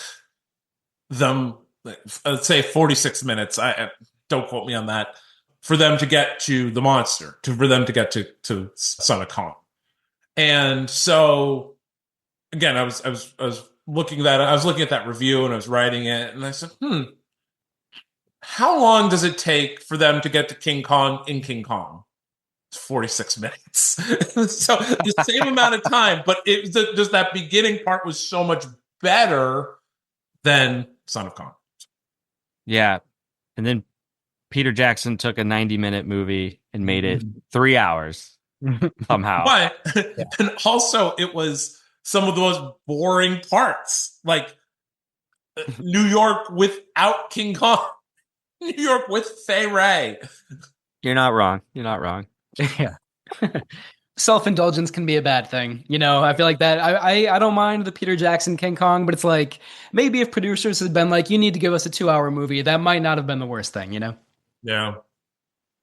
them, let's say 46 minutes. I don't quote me on that, for them to get to the monster, for them to get to Son of Kong. And so again, I was looking at that review and I was writing it, and I said, how long does it take for them to get to King Kong in King Kong? 46 minutes. So the same amount of time, but just that beginning part was so much better than Son of Kong. Yeah. And then Peter Jackson took a 90-minute movie and made it 3 hours somehow. But and also it was some of the most boring parts, like New York without King Kong, New York with Fay Ray. You're not wrong. You're not wrong. Yeah. Self-indulgence can be a bad thing. You know, I feel like that. I don't mind the Peter Jackson King Kong, but it's like, maybe if producers had been like, you need to give us a 2-hour movie, that might not have been the worst thing, you know? Yeah.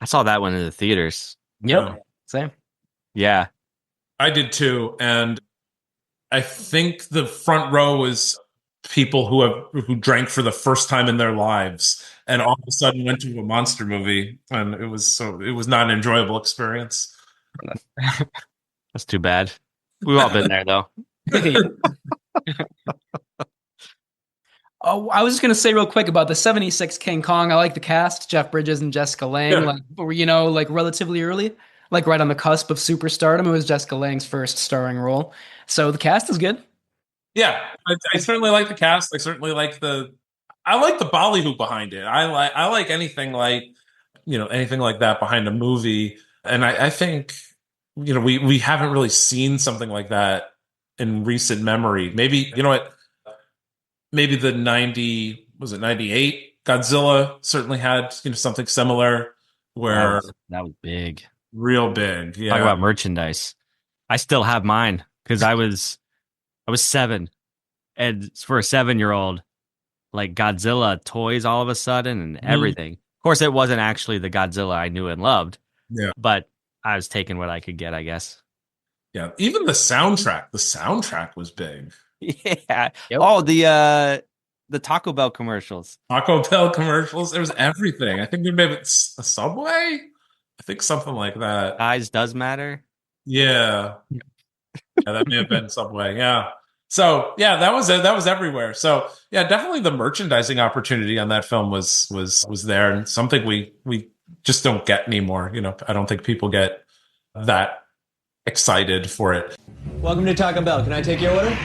I saw that one in the theaters. Yep. Yeah. Same. Yeah. I did too. And I think the front row was people who drank for the first time in their lives and all of a sudden went to a monster movie, and it was not an enjoyable experience. That's too bad. We've all been there though. Oh, I was just gonna say real quick about the '76 King Kong. I like the cast, Jeff Bridges and Jessica Lange. Yeah. Like relatively early, like right on the cusp of superstardom. It was Jessica Lange's first starring role, so the cast is good. Yeah, I certainly like the cast. I certainly like the ballyhoo behind it. I like anything like that behind a movie. And I think we haven't really seen something like that in recent memory. Maybe maybe the 98 Godzilla certainly had something similar where that was big, real big. Yeah, talk about merchandise. I still have mine because I was 7, and for a 7-year-old, like Godzilla toys all of a sudden and everything. Of course, it wasn't actually the Godzilla I knew and loved. Yeah, but I was taking what I could get, I guess. Yeah, even the soundtrack. The soundtrack was big. Yeah. Yep. Oh, the Taco Bell commercials. Taco Bell commercials. There was everything. I think there may have been a Subway. I think something like that. Size does matter. Yeah. Yeah, that may have been Subway. Yeah. So yeah, that was it. That was everywhere. So yeah, definitely the merchandising opportunity on that film was there, and something we just don't get anymore. I don't think people get that excited for it. Welcome to Taco Bell. Can I take your order?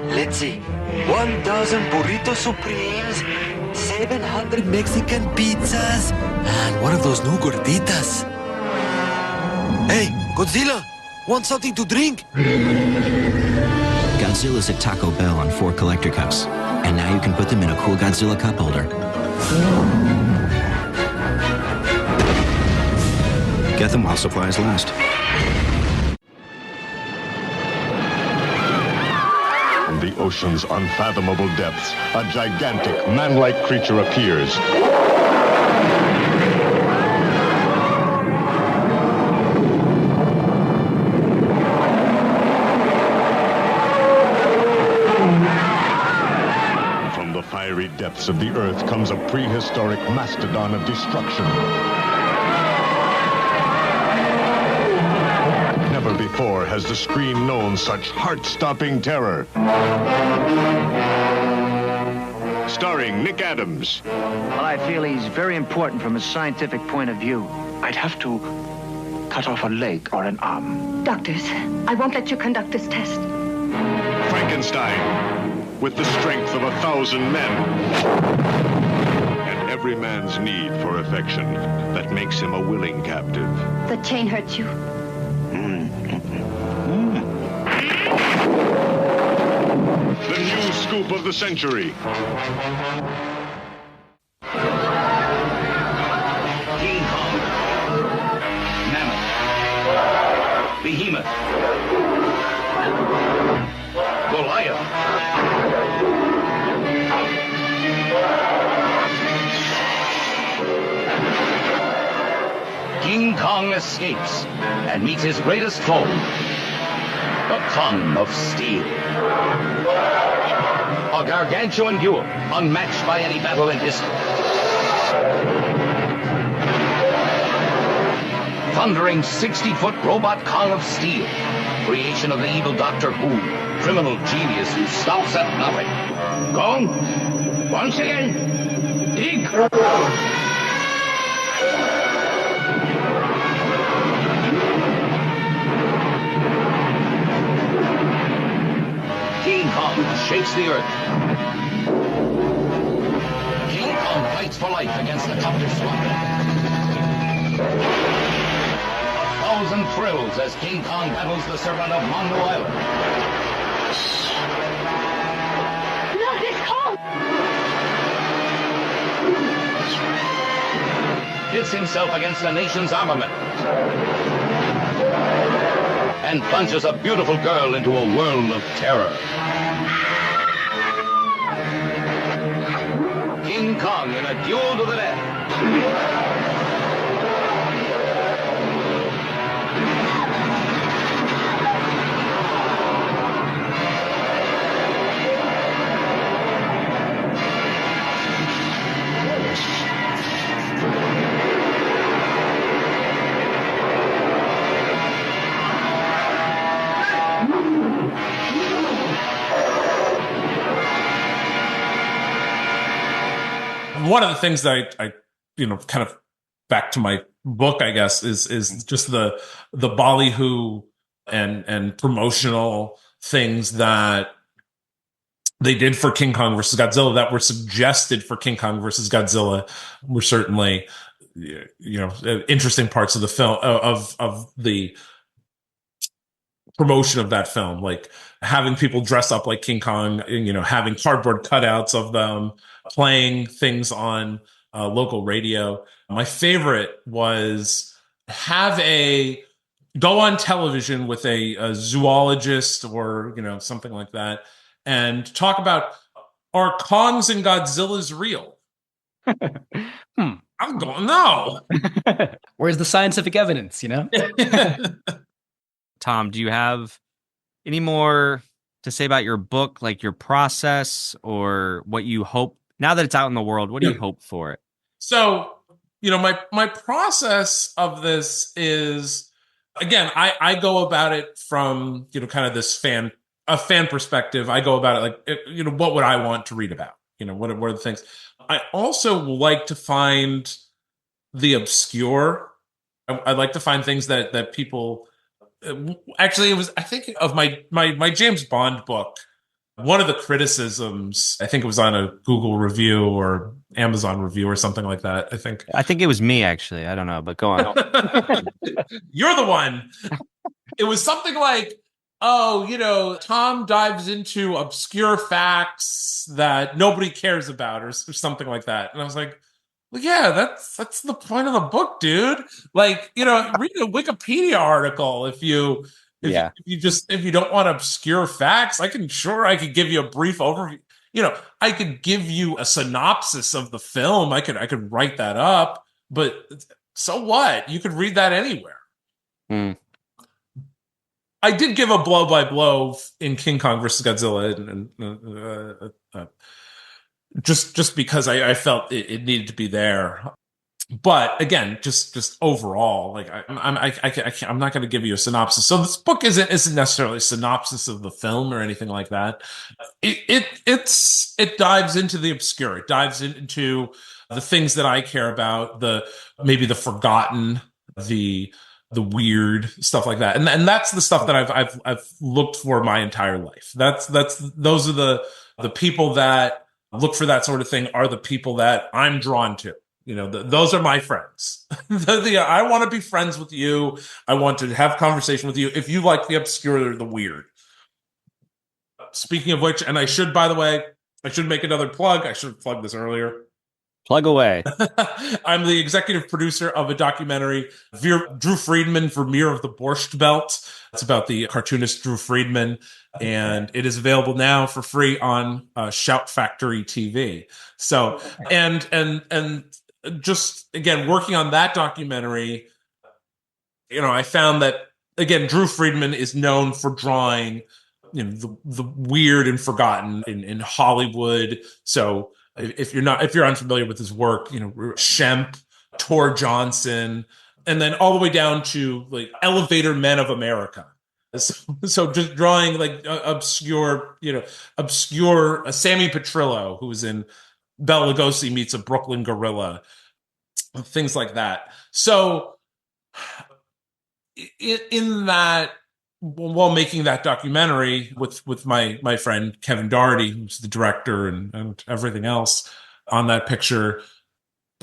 Let's see. 1,000 burrito supremes, 700 Mexican pizzas, and what are those new gorditas? Hey, Godzilla, want something to drink? Godzilla's at Taco Bell on 4 collector cups, and now you can put them in a cool Godzilla cup holder. Get them while supplies last. From the ocean's unfathomable depths, a gigantic, man-like creature appears. From the fiery depths of the earth comes a prehistoric mastodon of destruction. Never before has the screen known such heart-stopping terror. Starring Nick Adams. Well, I feel he's very important from a scientific point of view. I'd have to cut off a leg or an arm. Doctors, I won't let you conduct this test. Frankenstein, with the strength of 1,000 men. And every man's need for affection that makes him a willing captive. The chain hurt you. The new scoop of the century. King Kong. Mammoth. Behemoth. Goliath. King Kong escapes and meets his greatest foe, the Kong of Steel. A gargantuan duel, unmatched by any battle in history. Thundering 60-foot robot Kong of Steel, creation of the evil Doctor Who, criminal genius who stops at nothing. Kong, once again, dig. King Kong shakes the earth. King Kong fights for life against the copter squadron. 1,000 thrills as King Kong battles the serpent of Mondo Island. Not this Kong! Hits himself against the nation's armament. And plunges a beautiful girl into a world of terror. King Kong in a duel to the death. One of the things that I kind of back to my book, I guess, is just the ballyhoo and promotional things that they did for King Kong versus Godzilla that were suggested for King Kong versus Godzilla were certainly, interesting parts of the film of the promotion of that film, like having people dress up like King Kong, having cardboard cutouts of them, playing things on local radio. My favorite was go on television with a zoologist or, something like that and talk about, are Kongs and Godzillas real? I'm going, no. Where's the scientific evidence, Tom, do you have any more to say about your book, like your process or what you hope, now that it's out in the world, what do you hope for it? So, my process of this is, again, I go about it from, kind of this fan perspective. I go about it like, what would I want to read about? What are the things? I also like to find the obscure. I like to find things that people, actually, it was, I think of my James Bond book. One of the criticisms, I think it was on a Google review or Amazon review or something like that. I think it was me, actually. I don't know, but go on. You're the one. It was something like, Tom dives into obscure facts that nobody cares about or something like that. And I was like, well, yeah, that's the point of the book, dude. Like, read a Wikipedia article if you don't want obscure facts. I could give you a brief overview. I could give you a synopsis of the film. I could write that up, but so what? You could read that anywhere. I did give a blow by blow in King Kong versus Godzilla, and just because I felt it needed to be there. But again, just overall, like I'm not going to give you a synopsis. So this book isn't necessarily a synopsis of the film or anything like that. It dives into the obscure. It dives into the things that I care about, maybe the forgotten, the weird stuff like that, and that's the stuff that I've looked for my entire life. Those are the people that look for that sort of thing are the people that I'm drawn to. Those are my friends. I want to be friends with you. I want to have conversation with you if you like the obscure or the weird. Speaking of which, and I should make another plug. I should have plugged this earlier. Plug away. I'm the executive producer of a documentary, Drew Friedman, Vermeer of the Borscht Belt. It's about the cartoonist Drew Friedman, and it is available now for free on Shout Factory TV. So, and just again, working on that documentary, I found that again, Drew Friedman is known for drawing, the weird and forgotten in Hollywood. So if you're unfamiliar with his work, Shemp, Tor Johnson, and then all the way down to like Elevator Men of America. So just drawing like obscure Sammy Petrillo, who was in Bela Lugosi meets a Brooklyn gorilla, things like that. So in that, while making that documentary with my friend Kevin Doherty, who's the director and everything else on that picture,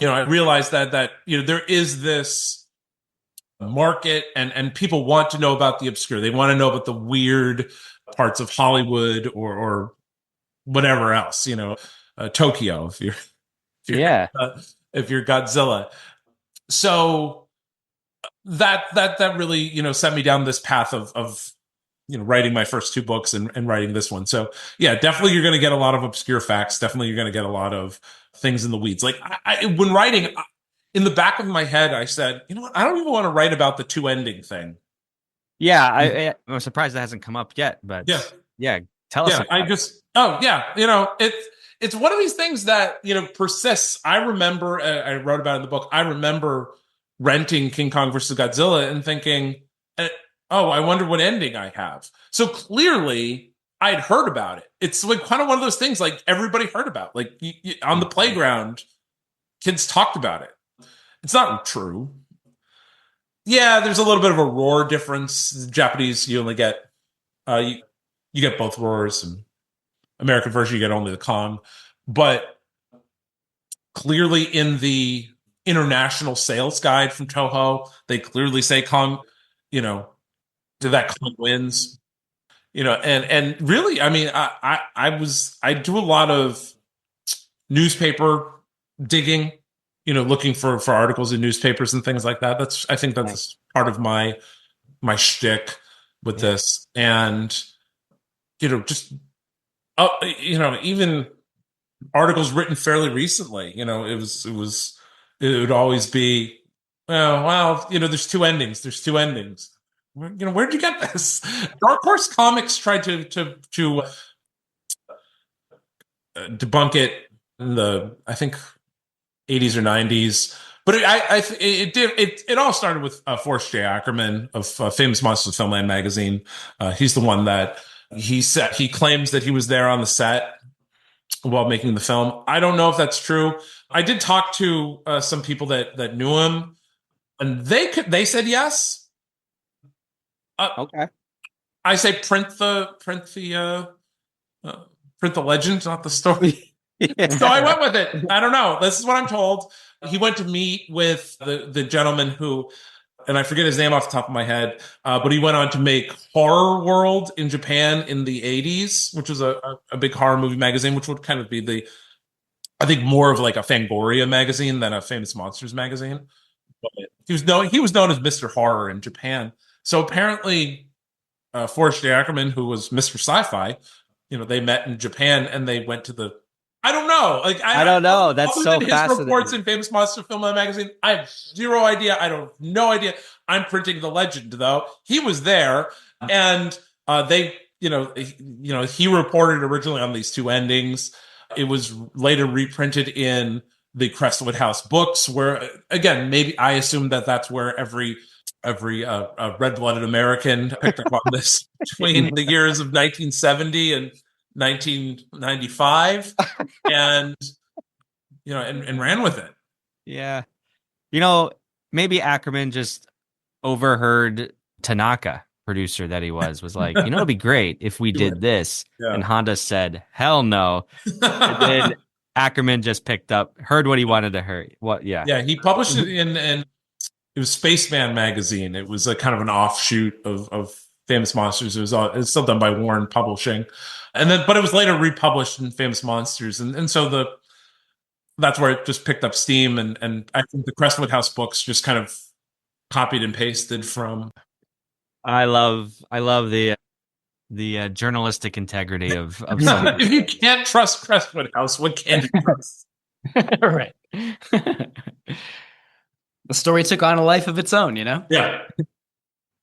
I realized that there is this market and people want to know about the obscure. They want to know about the weird parts of Hollywood or whatever else, Tokyo if you're Godzilla. So that really, set me down this path of writing my first two books and writing this one. So yeah, definitely you're going to get a lot of obscure facts. Definitely you're going to get a lot of things in the weeds. Like when writing, in the back of my head, I said, you know what? I don't even want to write about the two ending thing. Yeah, I'm surprised that hasn't come up yet, but yeah, tell us. It's one of these things that persists. I remember, I wrote about it in the book. I remember renting King Kong versus Godzilla and thinking, oh, I wonder what ending I have. So clearly, I'd heard about it. It's like kind of one of those things like everybody heard about. Like on the playground, kids talked about it. It's not true. Yeah, there's a little bit of a roar difference. Japanese, you only get you get both roars, and American version you get only the Kong. But clearly, in the international sales guide from Toho, they clearly say Kong. That Kong wins. And really, I mean, I do a lot of newspaper digging. Looking for articles in newspapers and things like that. I think that's part of my shtick with this. And, just, even articles written fairly recently, it would always be, well, there's two endings. There's two endings. Where'd you get this? Dark Horse Comics tried to debunk it in the, I think, 80s or 90s, but it all started with Forrest J. Ackerman of Famous Monsters of Filmland magazine. He's the one that he claims that he was there on the set while making the film. I don't know if that's true. I did talk to some people that knew him, and they said yes. Okay. I say print the legend, not the story. So I went with it. I don't know. This is what I'm told. He went to meet with the gentleman who, and I forget his name off the top of my head, but he went on to make Horror World in Japan in the 80s, which was a big horror movie magazine, which would kind of be I think more of like a Fangoria magazine than a Famous Monsters magazine. But he was known as Mr. Horror in Japan. So apparently, Forrest J. Ackerman, who was Mr. Sci-Fi, they met in Japan and they went to the. I don't know. Like I don't know. That's so fascinating. His reports in Famous Monster Film magazine. I have zero idea. I don't have no idea. I'm printing the legend though. He was there, and they, he reported originally on these two endings. It was later reprinted in the Crestwood House books, where again, maybe I assume that's where every red-blooded American picked up on this between the years of 1970 and 1995, and and ran with it. Yeah, maybe Ackerman just overheard Tanaka, producer that he was like, it'd be great if we did this, and Honda said, "Hell no." And then Ackerman just heard what he wanted to hear. Yeah, he published it in it was Spaceman magazine. It was a kind of an offshoot of Famous Monsters. It's still done by Warren Publishing, but it was later republished in Famous Monsters, and so that's where it just picked up steam, and I think the Crestwood House books just kind of copied and pasted from. I love the journalistic integrity of some. If you can't trust Crestwood House, what can you trust? Right. The story took on a life of its own, Yeah.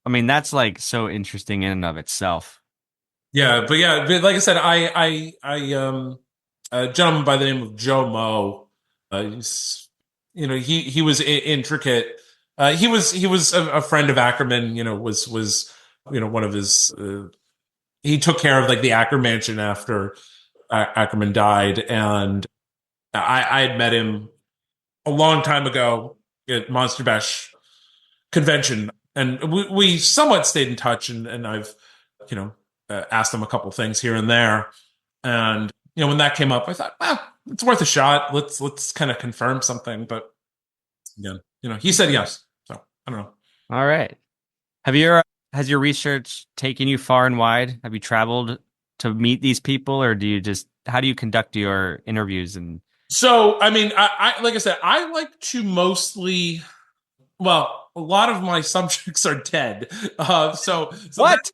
I mean, that's like so interesting in and of itself. Yeah, but like I said, a gentleman by the name of Joe Moe, he was intricate. He was a friend of Ackerman. Was one of his. He took care of like the Acker mansion after Ackerman died, and I had met him a long time ago at Monster Bash convention, and we somewhat stayed in touch, and I've, asked him a couple things here and there. And, when that came up, I thought, well, it's worth a shot. Let's kind of confirm something. But again, he said yes. So I don't know. All right. Has your research taken you far and wide? Have you traveled to meet these people, or how do you conduct your interviews? And so, I mean, I like I said, I like to mostly, well, a lot of my subjects are dead. So what?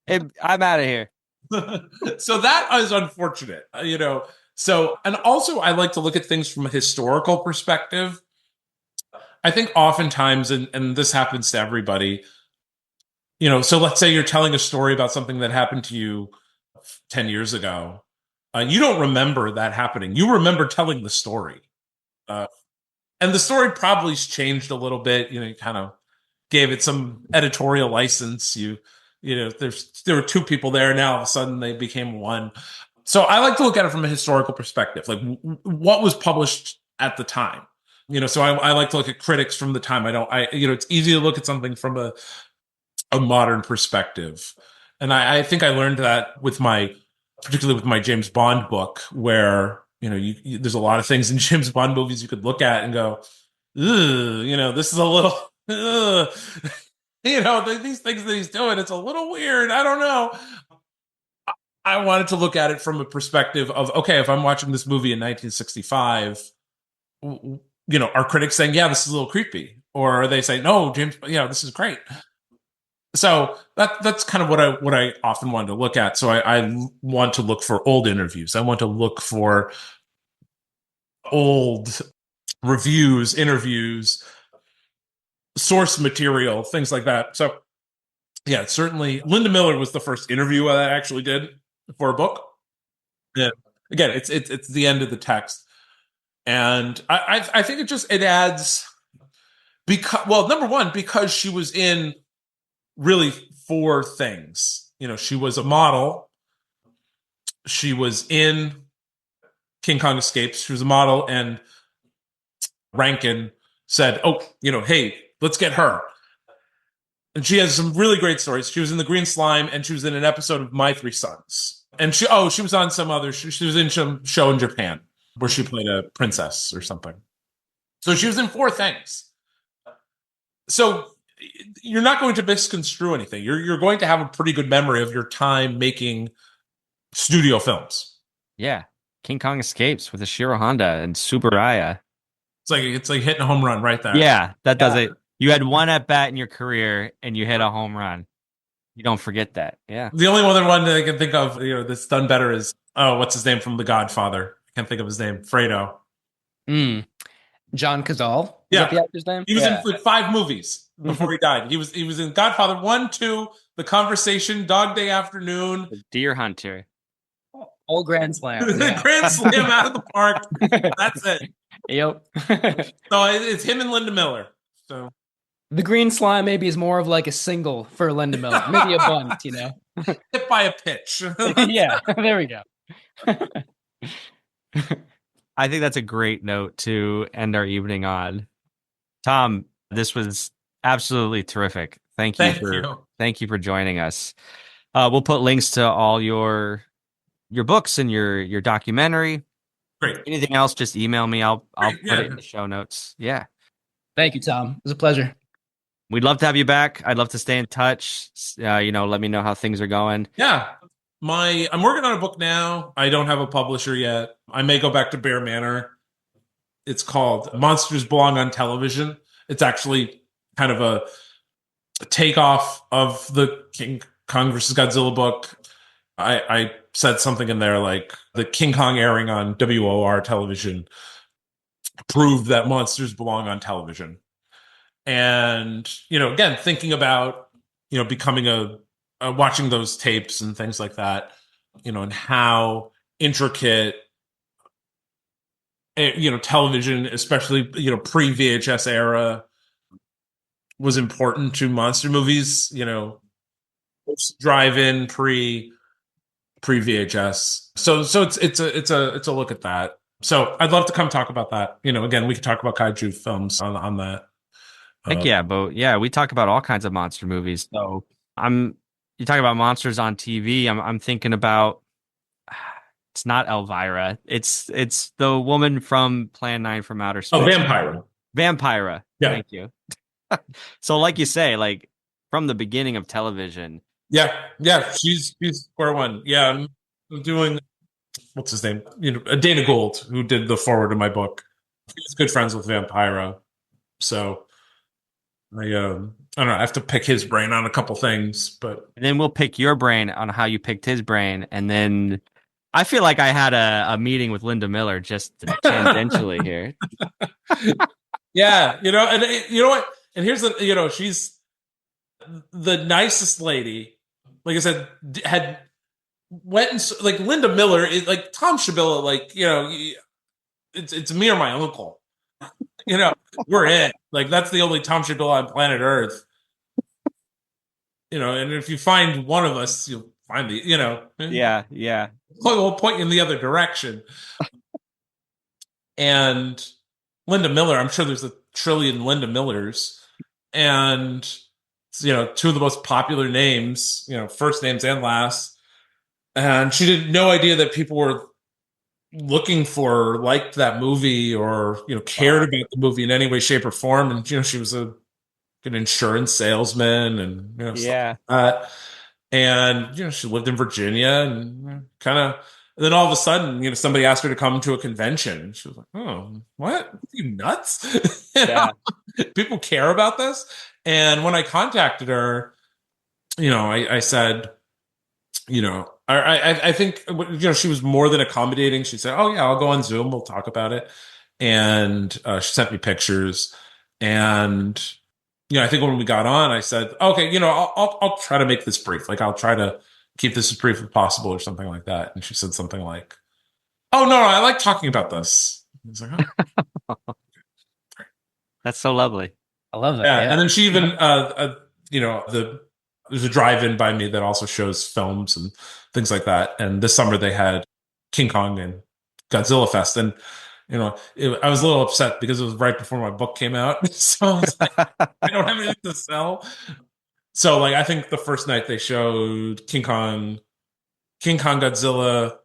I'm out of here. So that is unfortunate, So, and also I like to look at things from a historical perspective. I think oftentimes, and this happens to everybody, so let's say you're telling a story about something that happened to you 10 years ago. You don't remember that happening. You remember telling the story. And the story probably's changed a little bit. You kind of gave it some editorial license. There were two people there. Now all of a sudden they became one. So I like to look at it from a historical perspective, like what was published at the time. So I like to look at critics from the time. It's easy to look at something from a modern perspective. And I think I learned that particularly with my James Bond book, where, there's a lot of things in James Bond movies you could look at and go, this is a little, these things that he's doing, it's a little weird. I don't know. I wanted to look at it from a perspective of, okay, if I'm watching this movie in 1965, are critics saying, yeah, this is a little creepy? Or are they saying, no, James, this is great? So that's kind of what I often want to look at. So I want to look for old interviews. I want to look for old reviews, interviews, source material, things like that. So yeah, certainly Linda Miller was the first interview that I actually did for a book. Yeah. Again, it's the end of the text. And I think it adds, because, well, number one, because she was in really four things. She was a model. She was in King Kong Escapes. She was a model, and Rankin said, oh, hey, let's get her. And she has some really great stories. She was in The Green Slime, and she was in an episode of My Three Sons. And she was on some other, she was in some show in Japan where she played a princess or something. So she was in four things. So you're not going to misconstrue anything. You're going to have a pretty good memory of your time making studio films. Yeah. King Kong Escapes with Ishiro Honda and Tsuburaya. It's like hitting a home run right there. Yeah, that does it. You had one at bat in your career and you hit a home run. You don't forget that. Yeah. The only other one that I can think of, that's done better is, what's his name from The Godfather? I can't think of his name. Fredo. John Cazale. Yeah. Is that the actor's name? He was in like 5 movies before he died. He was in Godfather 1, 2, The Conversation, Dog Day Afternoon, Deer Hunter. All Grand Slam. Yeah. Grand Slam out of the park. That's it. Yep. So it's him and Linda Miller. So The Green Slime maybe is more of like a single for Linda Miller. Maybe a bunt, hit by a pitch. Yeah, there we go. I think that's a great note to end our evening on. Thom, this was absolutely terrific. Thank you for joining us. We'll put links to all your books and your documentary. Great. Anything else, just email me. I'll put it in the show notes. Yeah. Thank you, Thom. It was a pleasure. We'd love to have you back. I'd love to stay in touch. Let me know how things are going. Yeah. I'm working on a book now. I don't have a publisher yet. I may go back to Bear Manor. It's called Monsters Belong on Television. It's actually kind of a takeoff of the King Kong versus Godzilla book. I said something in there like the King Kong airing on WOR television proved that monsters belong on television. And, again, thinking about, becoming watching those tapes and things like that, and how intricate, television, especially, pre-VHS era, was important to monster movies, drive-in, pre-VHS. So it's a look at that. So I'd love to come talk about that. Again, we could talk about kaiju films on that. Heck yeah, but yeah, we talk about all kinds of monster movies. So you talk about monsters on TV. I'm thinking about, it's not Elvira. It's the woman from Plan 9 from Outer Space. Oh, Vampira. Vampira. Yeah. Thank you. So like you say, like from the beginning of television. Yeah. She's square one. Yeah, I'm doing, what's his name? Dana Gould, who did the forward of my book. He's good friends with Vampira. So I don't know. I have to pick his brain on a couple things, but and then we'll pick your brain on how you picked his brain, and then I feel like I had a meeting with Linda Miller just tangentially here. Yeah, and you know what? And here's the, she's the nicest lady. Like I said, went and like Linda Miller is like Thom Shubilla. Like it's me or my uncle. We're it. Like that's the only Thom Shubilla on planet Earth. And if you find one of us, you'll find the. Yeah. We'll point you in the other direction. And Linda Miller, I'm sure there's a trillion Linda Millers, and two of the most popular names, first names and last. And she had no idea that people were looking for, liked that movie, or cared about the movie in any way, shape, or form. And she was an insurance salesman, and yeah. And she lived in Virginia, and kind of. And then all of a sudden, somebody asked her to come to a convention. She was like, "Oh, what? Are you nuts? Yeah. People care about this." And when I contacted her, I said, I think, she was more than accommodating. She said, "Oh yeah, I'll go on Zoom. We'll talk about it." And she sent me pictures. And I think when we got on, I said, "Okay, I'll try to make this brief. Like, I'll try to keep this as brief as possible," or something like that. And she said something like, "Oh no, I like talking about this." I was like, "Oh." That's so lovely. I love that. Yeah. Yeah. And then she even, there's a drive-in by me that also shows films and things like that. And this summer they had King Kong and Godzilla Fest. And, I was a little upset because it was right before my book came out. So I was like, I don't have anything to sell. So, like, I think the first night they showed King Kong, Godzilla.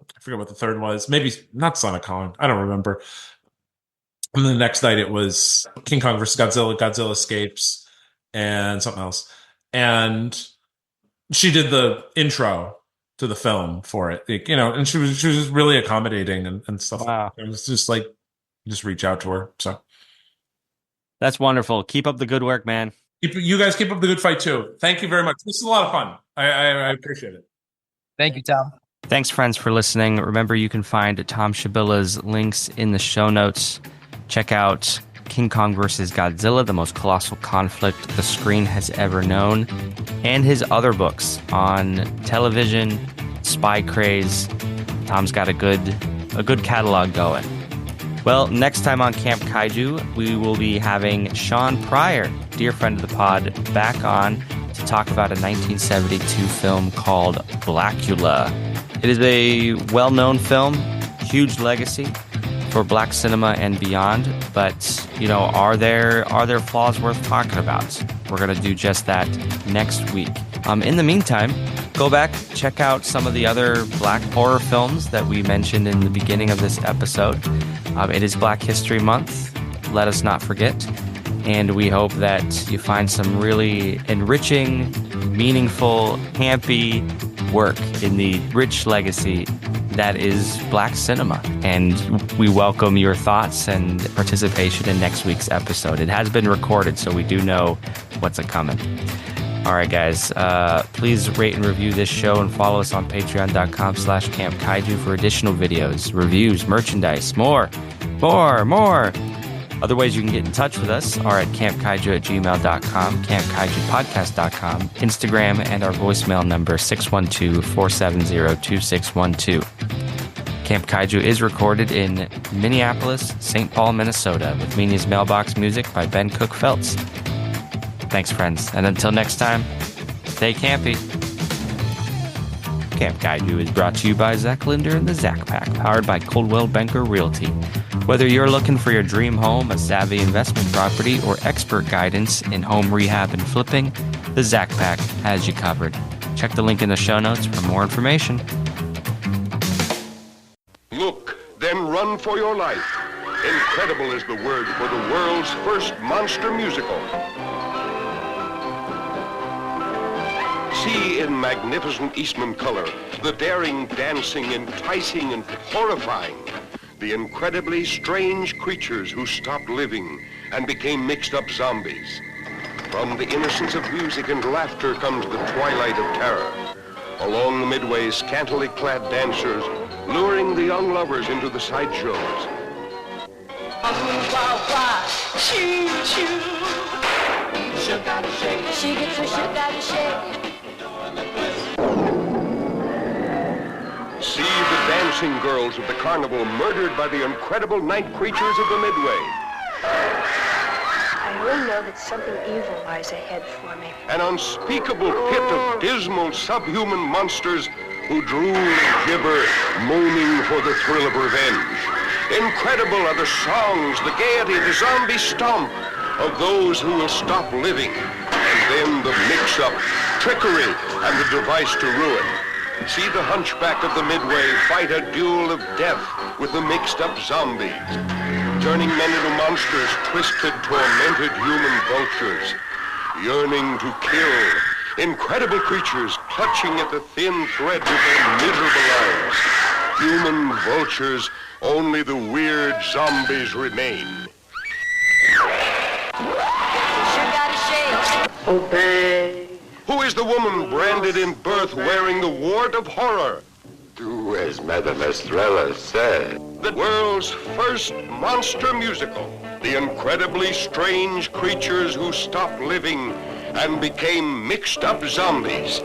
I forget what the third was. Maybe not Son of Kong. I don't remember. And the next night it was King Kong versus Godzilla, Godzilla Escapes, and something else. And she did the intro to the film for it, and she was just really accommodating and stuff. Wow. It was just like, just reach out to her. So that's wonderful. Keep up the good work, man. You guys keep up the good fight too. Thank you very much. This is a lot of fun. I appreciate it. Thank you, Tom. Thanks, friends, for listening. Remember, you can find Thom Shubilla's links in the show notes. Check out King Kong vs. Godzilla, the most colossal conflict the screen has ever known, and his other books on television, spy craze. Tom's got a good catalog going. Well, next time on Camp Kaiju, we will be having Shawn Pryor, dear friend of the pod, back on to talk about a 1972 film called Blacula. It is a well-known film, huge legacy for black cinema and beyond, but are there flaws worth talking about? We're going to do just that next week. In the meantime, go back, check out some of the other black horror films that we mentioned in the beginning of this episode. It is Black History Month. Let us not forget. And we hope that you find some really enriching, meaningful, campy work in the rich legacy that is black cinema. And we welcome your thoughts and participation in next week's episode. It has been recorded, so we do know what's a-coming. All right, guys, please rate and review this show and follow us on patreon.com/Camp Kaiju for additional videos, reviews, merchandise, more. Other ways you can get in touch with us are at campkaiju@gmail.com, campkaijupodcast.com, Instagram, and our voicemail number 612-470-2612. Camp Kaiju is recorded in Minneapolis, St. Paul, Minnesota, with Menia's Mailbox music by Ben Cook Feltz. Thanks, friends, and until next time, stay campy. Camp Kaiju is brought to you by Zach Linder and the Zach Pack, powered by Coldwell Banker Realty. Whether you're looking for your dream home, a savvy investment property, or expert guidance in home rehab and flipping, the Zach Pack has you covered. Check the link in the show notes for more information. Look, then run for your life. Incredible is the word for the world's first monster musical. See in magnificent Eastman color, the daring, dancing, enticing, and horrifying. The incredibly strange creatures who stopped living and became mixed-up zombies. From the innocence of music and laughter comes the twilight of terror. Along the midway, scantily clad dancers luring the young lovers into the sideshows. She gets her shit out of shape. See the dancing girls of the carnival murdered by the incredible night creatures of the midway. I only know that something evil lies ahead for me. An unspeakable pit of dismal subhuman monsters who drool and gibber, moaning for the thrill of revenge. Incredible are the songs, the gaiety, the zombie stomp of those who will stop living. And then the mix-up, trickery, and the device to ruin. See the hunchback of the midway fight a duel of death with the mixed-up zombies, turning men into monsters, twisted, tormented human vultures, yearning to kill. Incredible creatures clutching at the thin thread with their miserable lives. Human vultures, only the weird zombies remain. Obey. Who is the woman branded in birth wearing the wart of horror? Do as Madame Estrella said. The world's first monster musical. The incredibly strange creatures who stopped living and became mixed-up zombies.